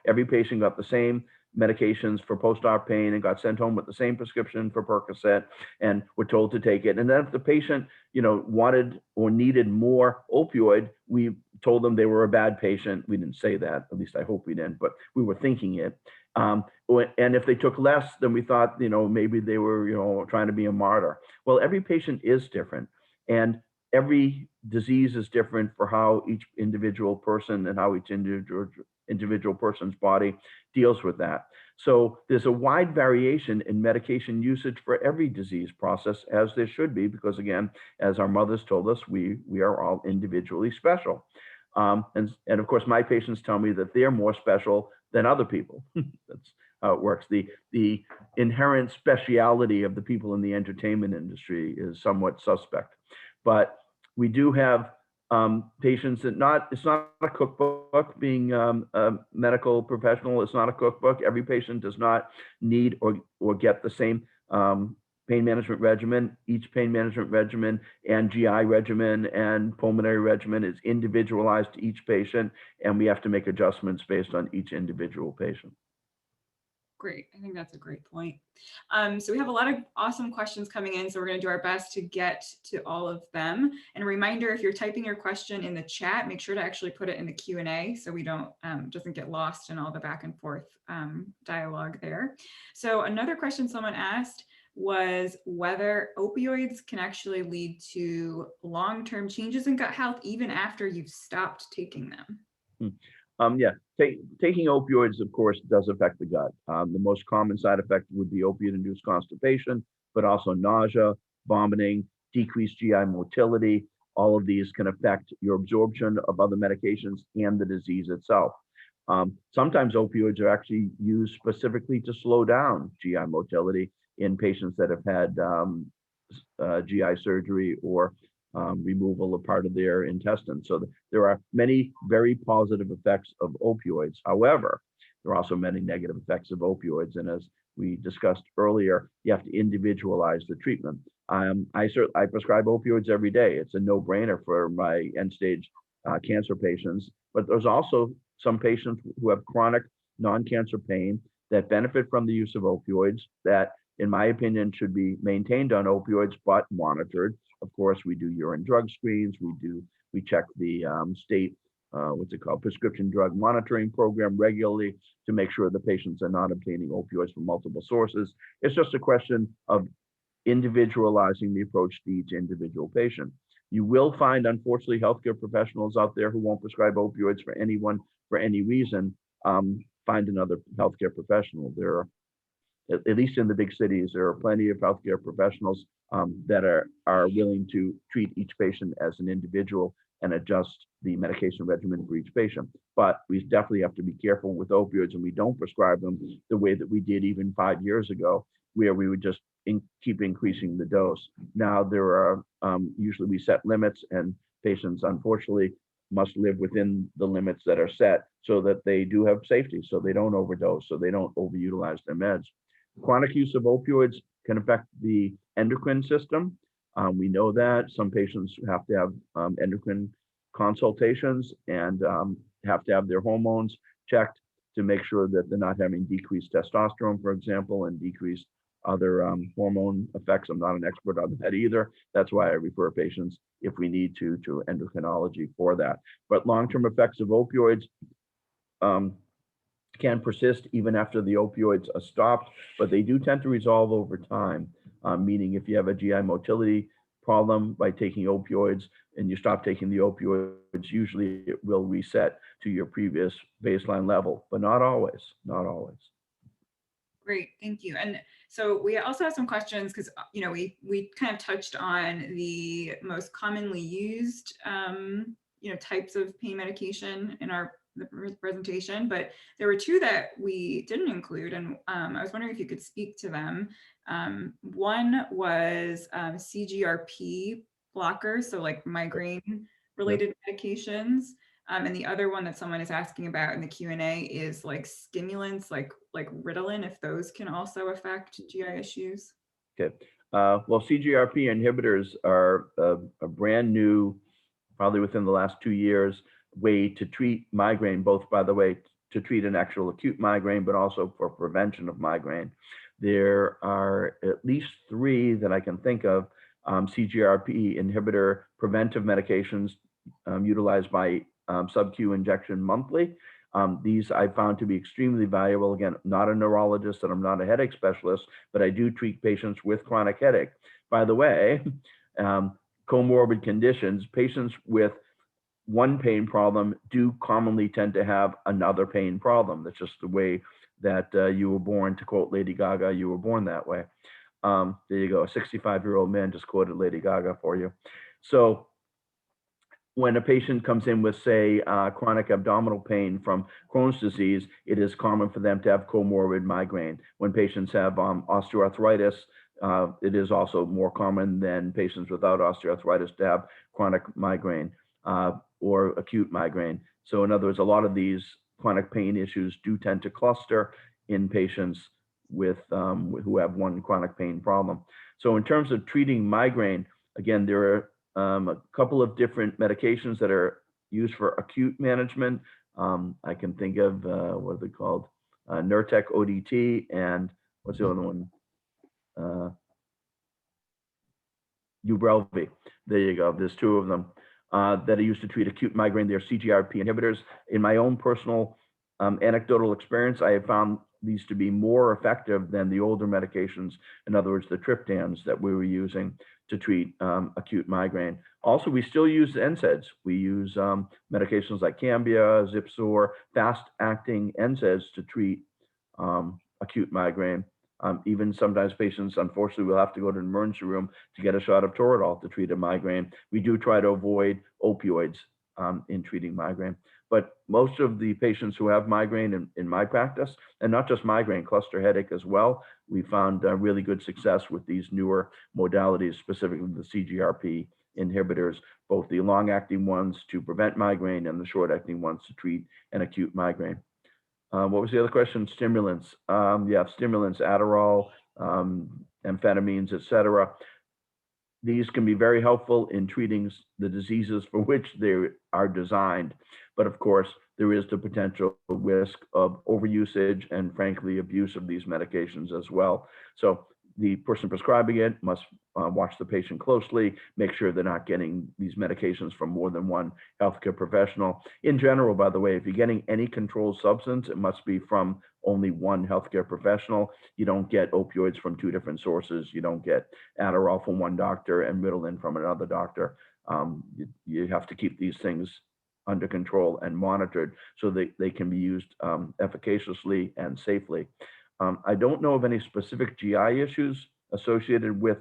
B: every patient got the same medications for post-op pain and got sent home with the same prescription for Percocet and were told to take it. And then if the patient, wanted or needed more opioid, we told them they were a bad patient. We didn't say that, at least I hope we didn't, but we were thinking it. And if they took less, then we thought, maybe they were, trying to be a martyr. Well, every patient is different, and every disease is different for how each individual person and how each individual person's body deals with that. So there's a wide variation in medication usage for every disease process, as there should be, because again, as our mothers told us, we are all individually special. And of course, my patients tell me that they're more special than other people. That's how it works. The inherent speciality of the people in the entertainment industry is somewhat suspect. But we do have patients that it's not a cookbook. Being a medical professional, it's not a cookbook. Every patient does not need or get the same pain management regimen. Each pain management regimen and GI regimen and pulmonary regimen is individualized to each patient, and we have to make adjustments based on each individual patient.
A: Great. I think that's a great point. So we have a lot of awesome questions coming in, so we're going to do our best to get to all of them. And a reminder, if you're typing your question in the chat, make sure to actually put it in the Q&A so we don't doesn't get lost in all the back and forth dialogue there. So another question someone asked was whether opioids can actually lead to long-term changes in gut health even after you've stopped taking them.
B: Yeah, taking opioids, of course, does affect the gut. The most common side effect would be opiate-induced constipation, but also nausea, vomiting, decreased GI motility. All of these can affect your absorption of other medications and the disease itself. Sometimes opioids are actually used specifically to slow down GI motility in patients that have had GI surgery or removal of part of their intestine. So there are many very positive effects of opioids. However, there are also many negative effects of opioids. And as we discussed earlier, you have to individualize the treatment. I prescribe opioids every day. It's a no-brainer for my end-stage cancer patients. But there's also some patients who have chronic non-cancer pain that benefit from the use of opioids that in my opinion, should be maintained on opioids, but monitored. Of course, we do urine drug screens. We check the state, what's it called, prescription drug monitoring program regularly to make sure the patients are not obtaining opioids from multiple sources. It's just a question of individualizing the approach to each individual patient. You will find, unfortunately, healthcare professionals out there who won't prescribe opioids for anyone for any reason. Find another healthcare professional. There are, at least in the big cities, there are plenty of healthcare professionals that are willing to treat each patient as an individual and adjust the medication regimen for each patient. But we definitely have to be careful with opioids, and we don't prescribe them the way that we did even 5 years ago, where we would just keep increasing the dose. Now there are, usually we set limits, and patients unfortunately must live within the limits that are set so that they do have safety, so they don't overdose, so they don't overutilize their meds. Chronic use of opioids can affect the endocrine system. We know that some patients have to have endocrine consultations and have to have their hormones checked to make sure that they're not having decreased testosterone, for example, and decreased other hormone effects. I'm not an expert on that either. That's why I refer patients, if we need to endocrinology for that. But long-term effects of opioids can persist even after the opioids are stopped, but they do tend to resolve over time, meaning if you have a GI motility problem by taking opioids and you stop taking the opioids, usually it will reset to your previous baseline level, but not always, not always.
A: Great, thank you. And so we also have some questions because we kind of touched on the most commonly used types of pain medication in the presentation, but there were two that we didn't include, and I was wondering if you could speak to them. One was CGRP blockers, so like migraine related medications. And the other one that someone is asking about in the Q&A is like stimulants, like Ritalin, if those can also affect GI issues.
B: Okay. Well, CGRP inhibitors are a brand new, probably within the last 2 years, way to treat migraine, both, by the way, to treat an actual acute migraine, but also for prevention of migraine. There are at least 3 that I can think of, CGRP inhibitor preventive medications utilized by sub-Q injection monthly. These I found to be extremely valuable. Again, not a neurologist and I'm not a headache specialist, but I do treat patients with chronic headache. By the way, comorbid conditions, patients with one pain problem do commonly tend to have another pain problem. That's just the way that you were born. To quote Lady Gaga, you were born that way. There you go. A 65-year-old man just quoted Lady Gaga for you. So when a patient comes in with, say, chronic abdominal pain from Crohn's disease, it is common for them to have comorbid migraine. When patients have osteoarthritis, it is also more common than patients without osteoarthritis to have chronic migraine or acute migraine. So in other words, a lot of these chronic pain issues do tend to cluster in patients with who have one chronic pain problem. So in terms of treating migraine, again, there are a couple of different medications that are used for acute management. I can think of, what are they called? Nurtec ODT, and what's the other one? Ubrelvy. There you go. There's 2 of them that are used to treat acute migraine. They're CGRP inhibitors. In my own personal anecdotal experience, I have found these to be more effective than the older medications. In other words, the triptans that we were using to treat acute migraine. Also, we still use NSAIDs. We use medications like Cambia, Zipsor, fast-acting NSAIDs to treat acute migraine. Even sometimes patients, unfortunately, will have to go to an emergency room to get a shot of Toradol to treat a migraine. We do try to avoid opioids in treating migraine. But most of the patients who have migraine in my practice, and not just migraine, cluster headache as well, we found really good success with these newer modalities, specifically the CGRP inhibitors, both the long-acting ones to prevent migraine and the short-acting ones to treat an acute migraine. What was the other question? Stimulants. Yeah, stimulants, Adderall, amphetamines, etc. These can be very helpful in treating the diseases for which they are designed. But of course, there is the potential risk of overusage and, frankly, abuse of these medications as well. So the person prescribing it must watch the patient closely, make sure they're not getting these medications from more than one healthcare professional. In general, by the way, if you're getting any controlled substance, it must be from only one healthcare professional. You don't get opioids from two different sources. You don't get Adderall from one doctor and Ritalin from another doctor. You have to keep these things under control and monitored so they can be used efficaciously and safely. I don't know of any specific GI issues associated with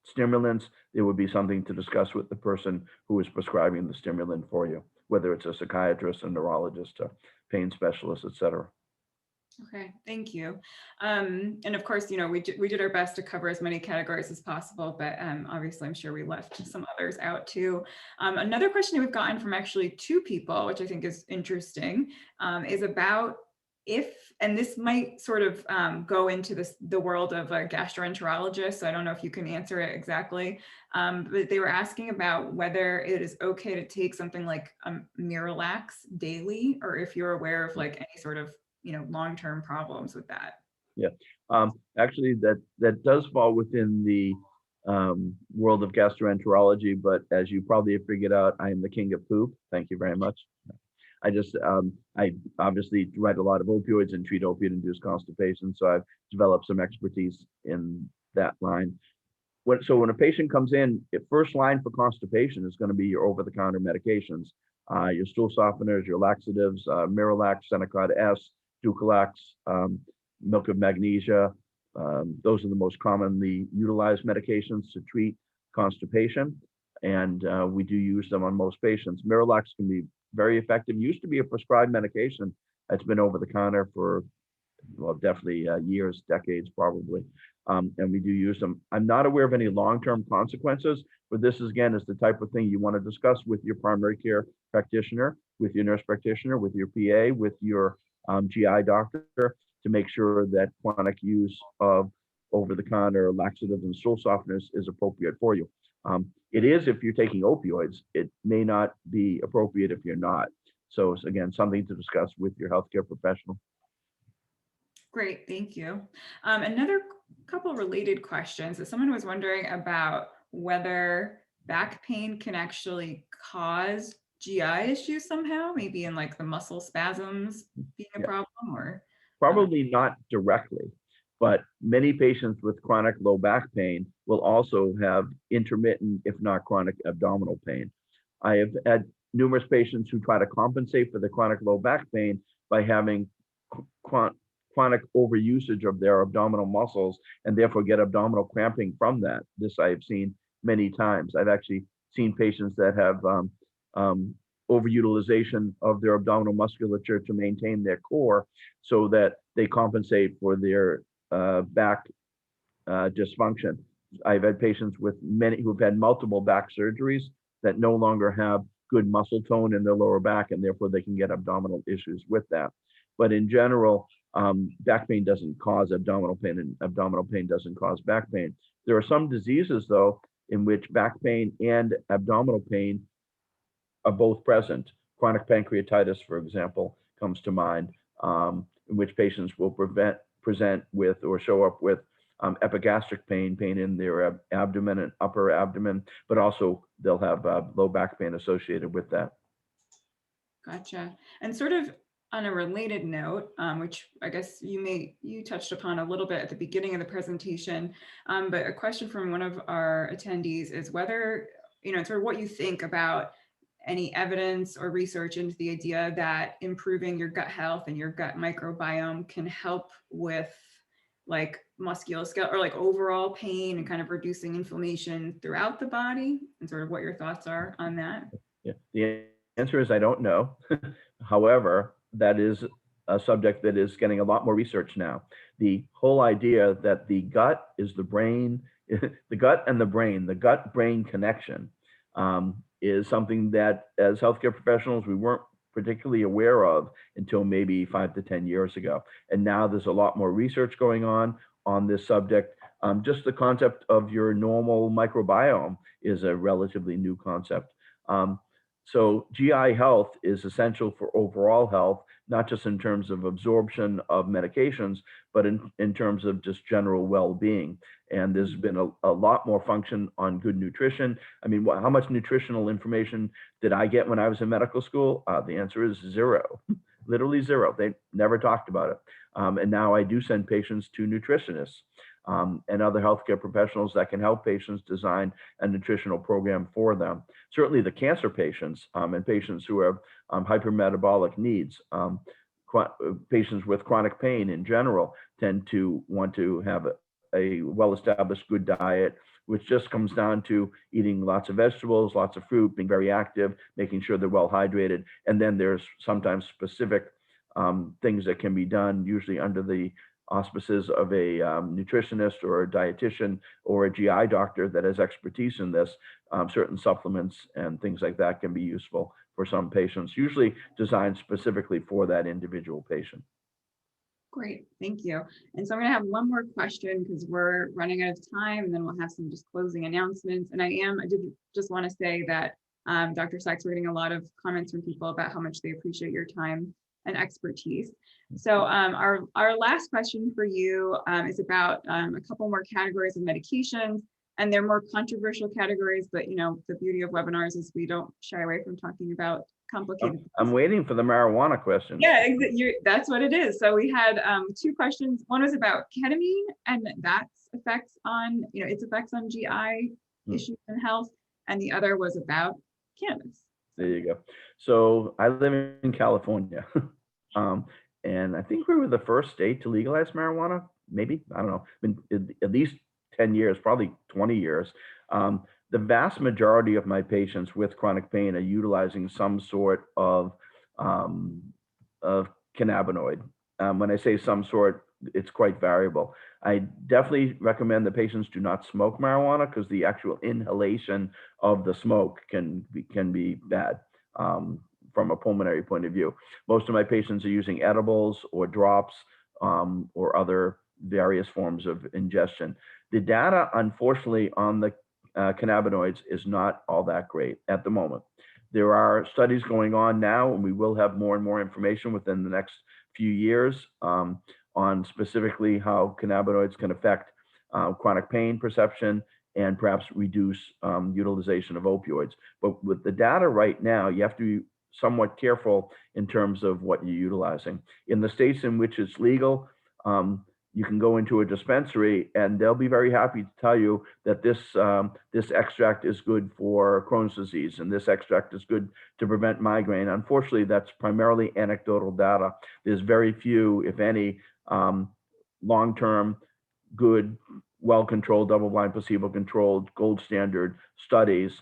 B: stimulants. It would be something to discuss with the person who is prescribing the stimulant for you, whether it's a psychiatrist, a neurologist, a pain specialist, et cetera.
A: Okay, thank you. And of course, we did our best to cover as many categories as possible, but obviously I'm sure we left some others out too. Another question we've gotten from actually two people, which I think is interesting, is about and this might sort of go into the world of a gastroenterologist, so I don't know if you can answer it exactly, but they were asking about whether it is okay to take something like Miralax daily, or if you're aware of like any sort of long-term problems with that.
B: Yeah, actually, that does fall within the world of gastroenterology, but as you probably have figured out, I am the king of poop. Thank you very much. I obviously write a lot of opioids and treat opioid-induced constipation, so I've developed some expertise in that line. So when a patient comes in, first line for constipation is going to be your over-the-counter medications, your stool softeners, your laxatives, Miralax, Senecot S, Ducalax, milk of magnesia. Those are the most commonly utilized medications to treat constipation, and we do use them on most patients. Miralax can be very effective. Used to be a prescribed medication that's been over the counter for, well, definitely years, decades, probably. And we do use them. I'm not aware of any long-term consequences, but this is, again, is the type of thing you want to discuss with your primary care practitioner, with your nurse practitioner, with your PA, with your GI doctor, to make sure that chronic use of over-the-counter laxatives and stool softeners is appropriate for you. It is if you're taking opioids. It may not be appropriate if you're not. So it's, again, something to discuss with your healthcare professional.
A: Great, thank you. Another couple related questions. So someone was wondering about whether back pain can actually cause GI issues somehow, maybe in like the muscle spasms being a problem, or
B: probably not directly, but many patients with chronic low back pain will also have intermittent, if not chronic, abdominal pain. I have had numerous patients who try to compensate for the chronic low back pain by having chronic overusage of their abdominal muscles and therefore get abdominal cramping from that. This I have seen many times. I've actually seen patients that have overutilization of their abdominal musculature to maintain their core so that they compensate for their back dysfunction. I've had patients with many who've had multiple back surgeries that no longer have good muscle tone in their lower back, and therefore they can get abdominal issues with that. But in general, back pain doesn't cause abdominal pain, and abdominal pain doesn't cause back pain. There are some diseases, though, in which back pain and abdominal pain are both present. Chronic pancreatitis, for example, comes to mind, in which patients will present with or show up with epigastric pain in their abdomen and upper abdomen, but also they'll have low back pain associated with that.
A: Gotcha. And sort of on a related note, which I guess you touched upon a little bit at the beginning of the presentation, but a question from one of our attendees is whether, sort of what you think about any evidence or research into the idea that improving your gut health and your gut microbiome can help with like musculoskeletal or like overall pain and kind of reducing inflammation throughout the body, and sort of what your thoughts are on that.
B: Yeah, the answer is I don't know. However, that is a subject that is getting a lot more research now. The whole idea that the gut is the brain, the gut and the brain, the gut-brain connection is something that as healthcare professionals, we weren't particularly aware of until maybe 5 to 10 years ago. And now there's a lot more research going on this subject. Just the concept of your normal microbiome is a relatively new concept. So GI health is essential for overall health, not just in terms of absorption of medications, but in terms of just general well-being. And there's been a lot more function on good nutrition. I mean, how much nutritional information did I get when I was in medical school? The answer is zero, literally zero. They never talked about it. And now I do send patients to nutritionists and other healthcare professionals that can help patients design a nutritional program for them. Certainly the cancer patients and patients who have hypermetabolic needs, patients with chronic pain in general tend to want to have a well-established good diet, which just comes down to eating lots of vegetables, lots of fruit, being very active, making sure they're well hydrated. And then there's sometimes specific things that can be done, usually under the auspices of a nutritionist or a dietitian or a GI doctor that has expertise in this. Certain supplements and things like that can be useful for some patients, usually designed specifically for that individual patient.
A: Great, thank you. And so I'm going to have one more question because we're running out of time, and then we'll have some just closing announcements. And I did just want to say that Dr. Sachs, we're getting a lot of comments from people about how much they appreciate your time and expertise. So our last question for you is about a couple more categories of medications, and they're more controversial categories, but the beauty of webinars is we don't shy away from talking about complicated.
B: I'm waiting for the marijuana question.
A: Yeah, that's what it is. So we had two questions. One was about ketamine and its effects on GI issues and health, and the other was about cannabis.
B: There you go. So I live in California. And I think we were the first state to legalize marijuana, maybe, I don't know, at least 10 years, probably 20 years. The vast majority of my patients with chronic pain are utilizing some sort of cannabinoid. When I say some sort, it's quite variable. I definitely recommend that patients do not smoke marijuana because the actual inhalation of the smoke can be bad. From a pulmonary point of view. Most of my patients are using edibles or drops or other various forms of ingestion. The data, unfortunately, on the cannabinoids is not all that great at the moment. There are studies going on now, and we will have more and more information within the next few years on specifically how cannabinoids can affect chronic pain perception and perhaps reduce utilization of opioids. But with the data right now, you have to be somewhat careful in terms of what you're utilizing. In the states in which it's legal, you can go into a dispensary and they'll be very happy to tell you that this extract is good for Crohn's disease and this extract is good to prevent migraine. Unfortunately, that's primarily anecdotal data. There's very few, if any, long-term, good, well-controlled, double-blind, placebo-controlled, gold standard studies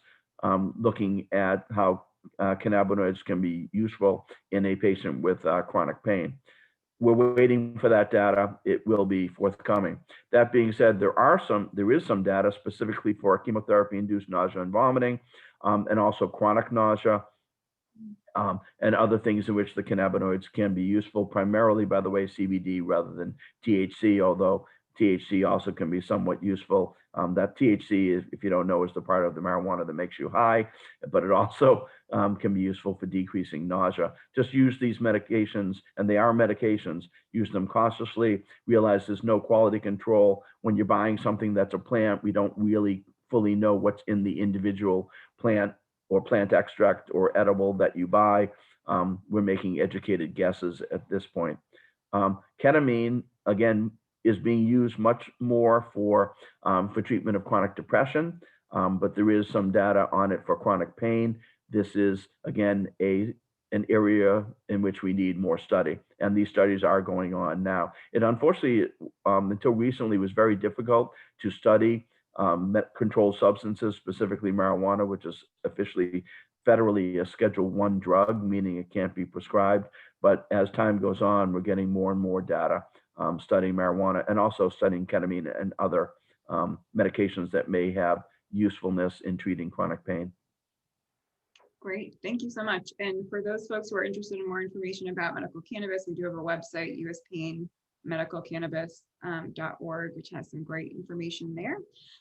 B: looking at how cannabinoids can be useful in a patient with chronic pain. We're waiting for that data. It will be forthcoming. That being said, there is some data specifically for chemotherapy-induced nausea and vomiting, and also chronic nausea, and other things in which the cannabinoids can be useful, primarily, by the way, CBD rather than THC, although THC also can be somewhat useful. That THC, if you don't know, is the part of the marijuana that makes you high, but it also can be useful for decreasing nausea. Just use these medications, and they are medications. Use them cautiously. Realize there's no quality control. When you're buying something that's a plant, we don't really fully know what's in the individual plant or plant extract or edible that you buy. We're making educated guesses at this point. Ketamine, again, is being used much more for treatment of chronic depression, but there is some data on it for chronic pain. This is, again, an area in which we need more study, and these studies are going on now. It unfortunately, until recently, was very difficult to study controlled substances, specifically marijuana, which is officially federally a Schedule I drug, meaning it can't be prescribed. But as time goes on, we're getting more and more data studying marijuana and also studying ketamine and other medications that may have usefulness in treating chronic pain.
A: Great, thank you so much. And for those folks who are interested in more information about medical cannabis, we do have a website, uspainmedicalcannabis.org, which has some great information there.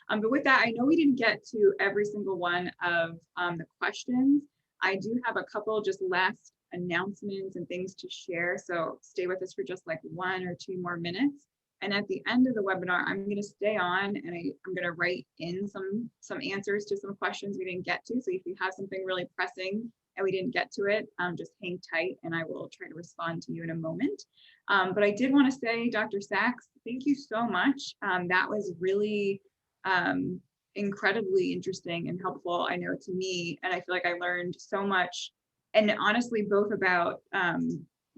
A: But with that, I know we didn't get to every single one of the questions. I do have a couple just last announcements and things to share. So stay with us for just like 1 or 2 more minutes. And at the end of the webinar, I'm going to stay on and I'm going to write in some answers to some questions we didn't get to. So if you have something really pressing and we didn't get to it, just hang tight and I will try to respond to you in a moment. But I did want to say, Dr. Sachs, thank you so much. That was really incredibly interesting and helpful, I know, to me. And I feel like I learned so much, and honestly, both about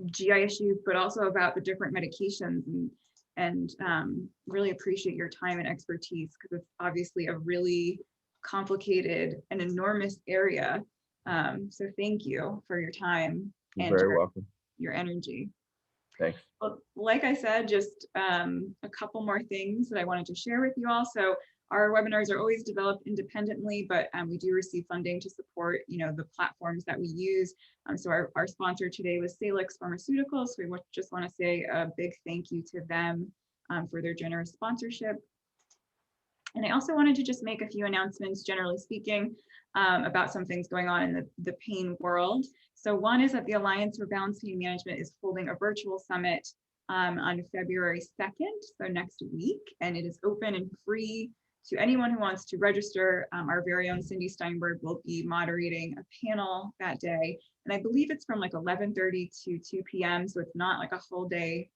A: GI issues, but also about the different medications, and really appreciate your time and expertise, because it's obviously a really complicated and enormous area. So thank you for your time
B: You're
A: and
B: very welcome.
A: your energy.
B: Thanks.
A: Well, like I said, just a couple more things that I wanted to share with you all. So our webinars are always developed independently, but we do receive funding to support, the platforms that we use. So our sponsor today was Salix Pharmaceuticals. So we just want to say a big thank you to them for their generous sponsorship. And I also wanted to just make a few announcements, generally speaking, about some things going on in the pain world. So one is that the Alliance for Balanced Pain Management is holding a virtual summit on February 2nd, so next week, and it is open and free to anyone who wants to register. Our very own Cindy Steinberg will be moderating a panel that day, and I believe it's from like 11:30 to 2 p.m., so it's not like a whole day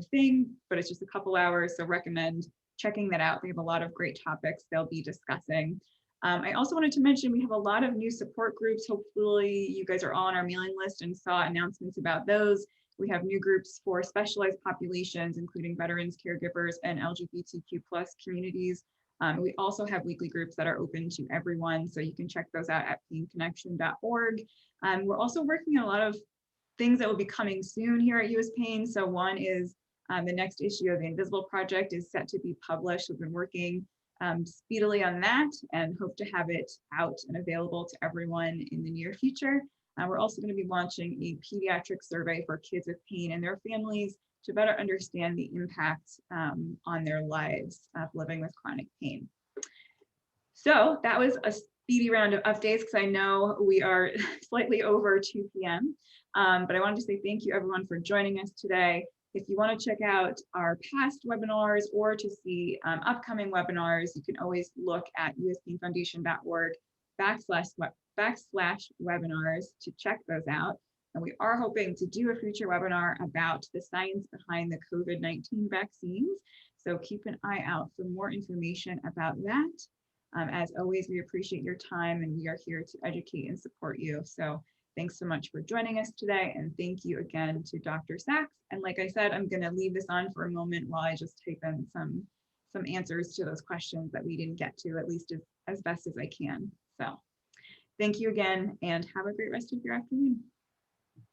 A: thing, but it's just a couple hours, so recommend checking that out. We have a lot of great topics they'll be discussing. I also wanted to mention we have a lot of new support groups. Hopefully you guys are all on our mailing list and saw announcements about those. We have new groups for specialized populations, including veterans, caregivers, and LGBTQ+ communities. We also have weekly groups that are open to everyone, so you can check those out at painconnection.org. We're also working on a lot of things that will be coming soon here at US Pain. So one is the next issue of the Invisible Project is set to be published. We've been working speedily on that and hope to have it out and available to everyone in the near future. We're also going to be launching a pediatric survey for kids with pain and their families to better understand the impact on their lives of living with chronic pain. So that was a speedy round of updates, because I know we are slightly over 2 p.m. But I wanted to say thank you everyone for joining us today. If you want to check out our past webinars or to see upcoming webinars, you can always look at uspainfoundation.org/webinars to check those out. And we are hoping to do a future webinar about the science behind the COVID-19 vaccines. So keep an eye out for more information about that. As always, we appreciate your time and we are here to educate and support you. So thanks so much for joining us today. And thank you again to Dr. Sachs. And like I said, I'm going to leave this on for a moment while I just type in some answers to those questions that we didn't get to, at least as best as I can. So thank you again and have a great rest of your afternoon.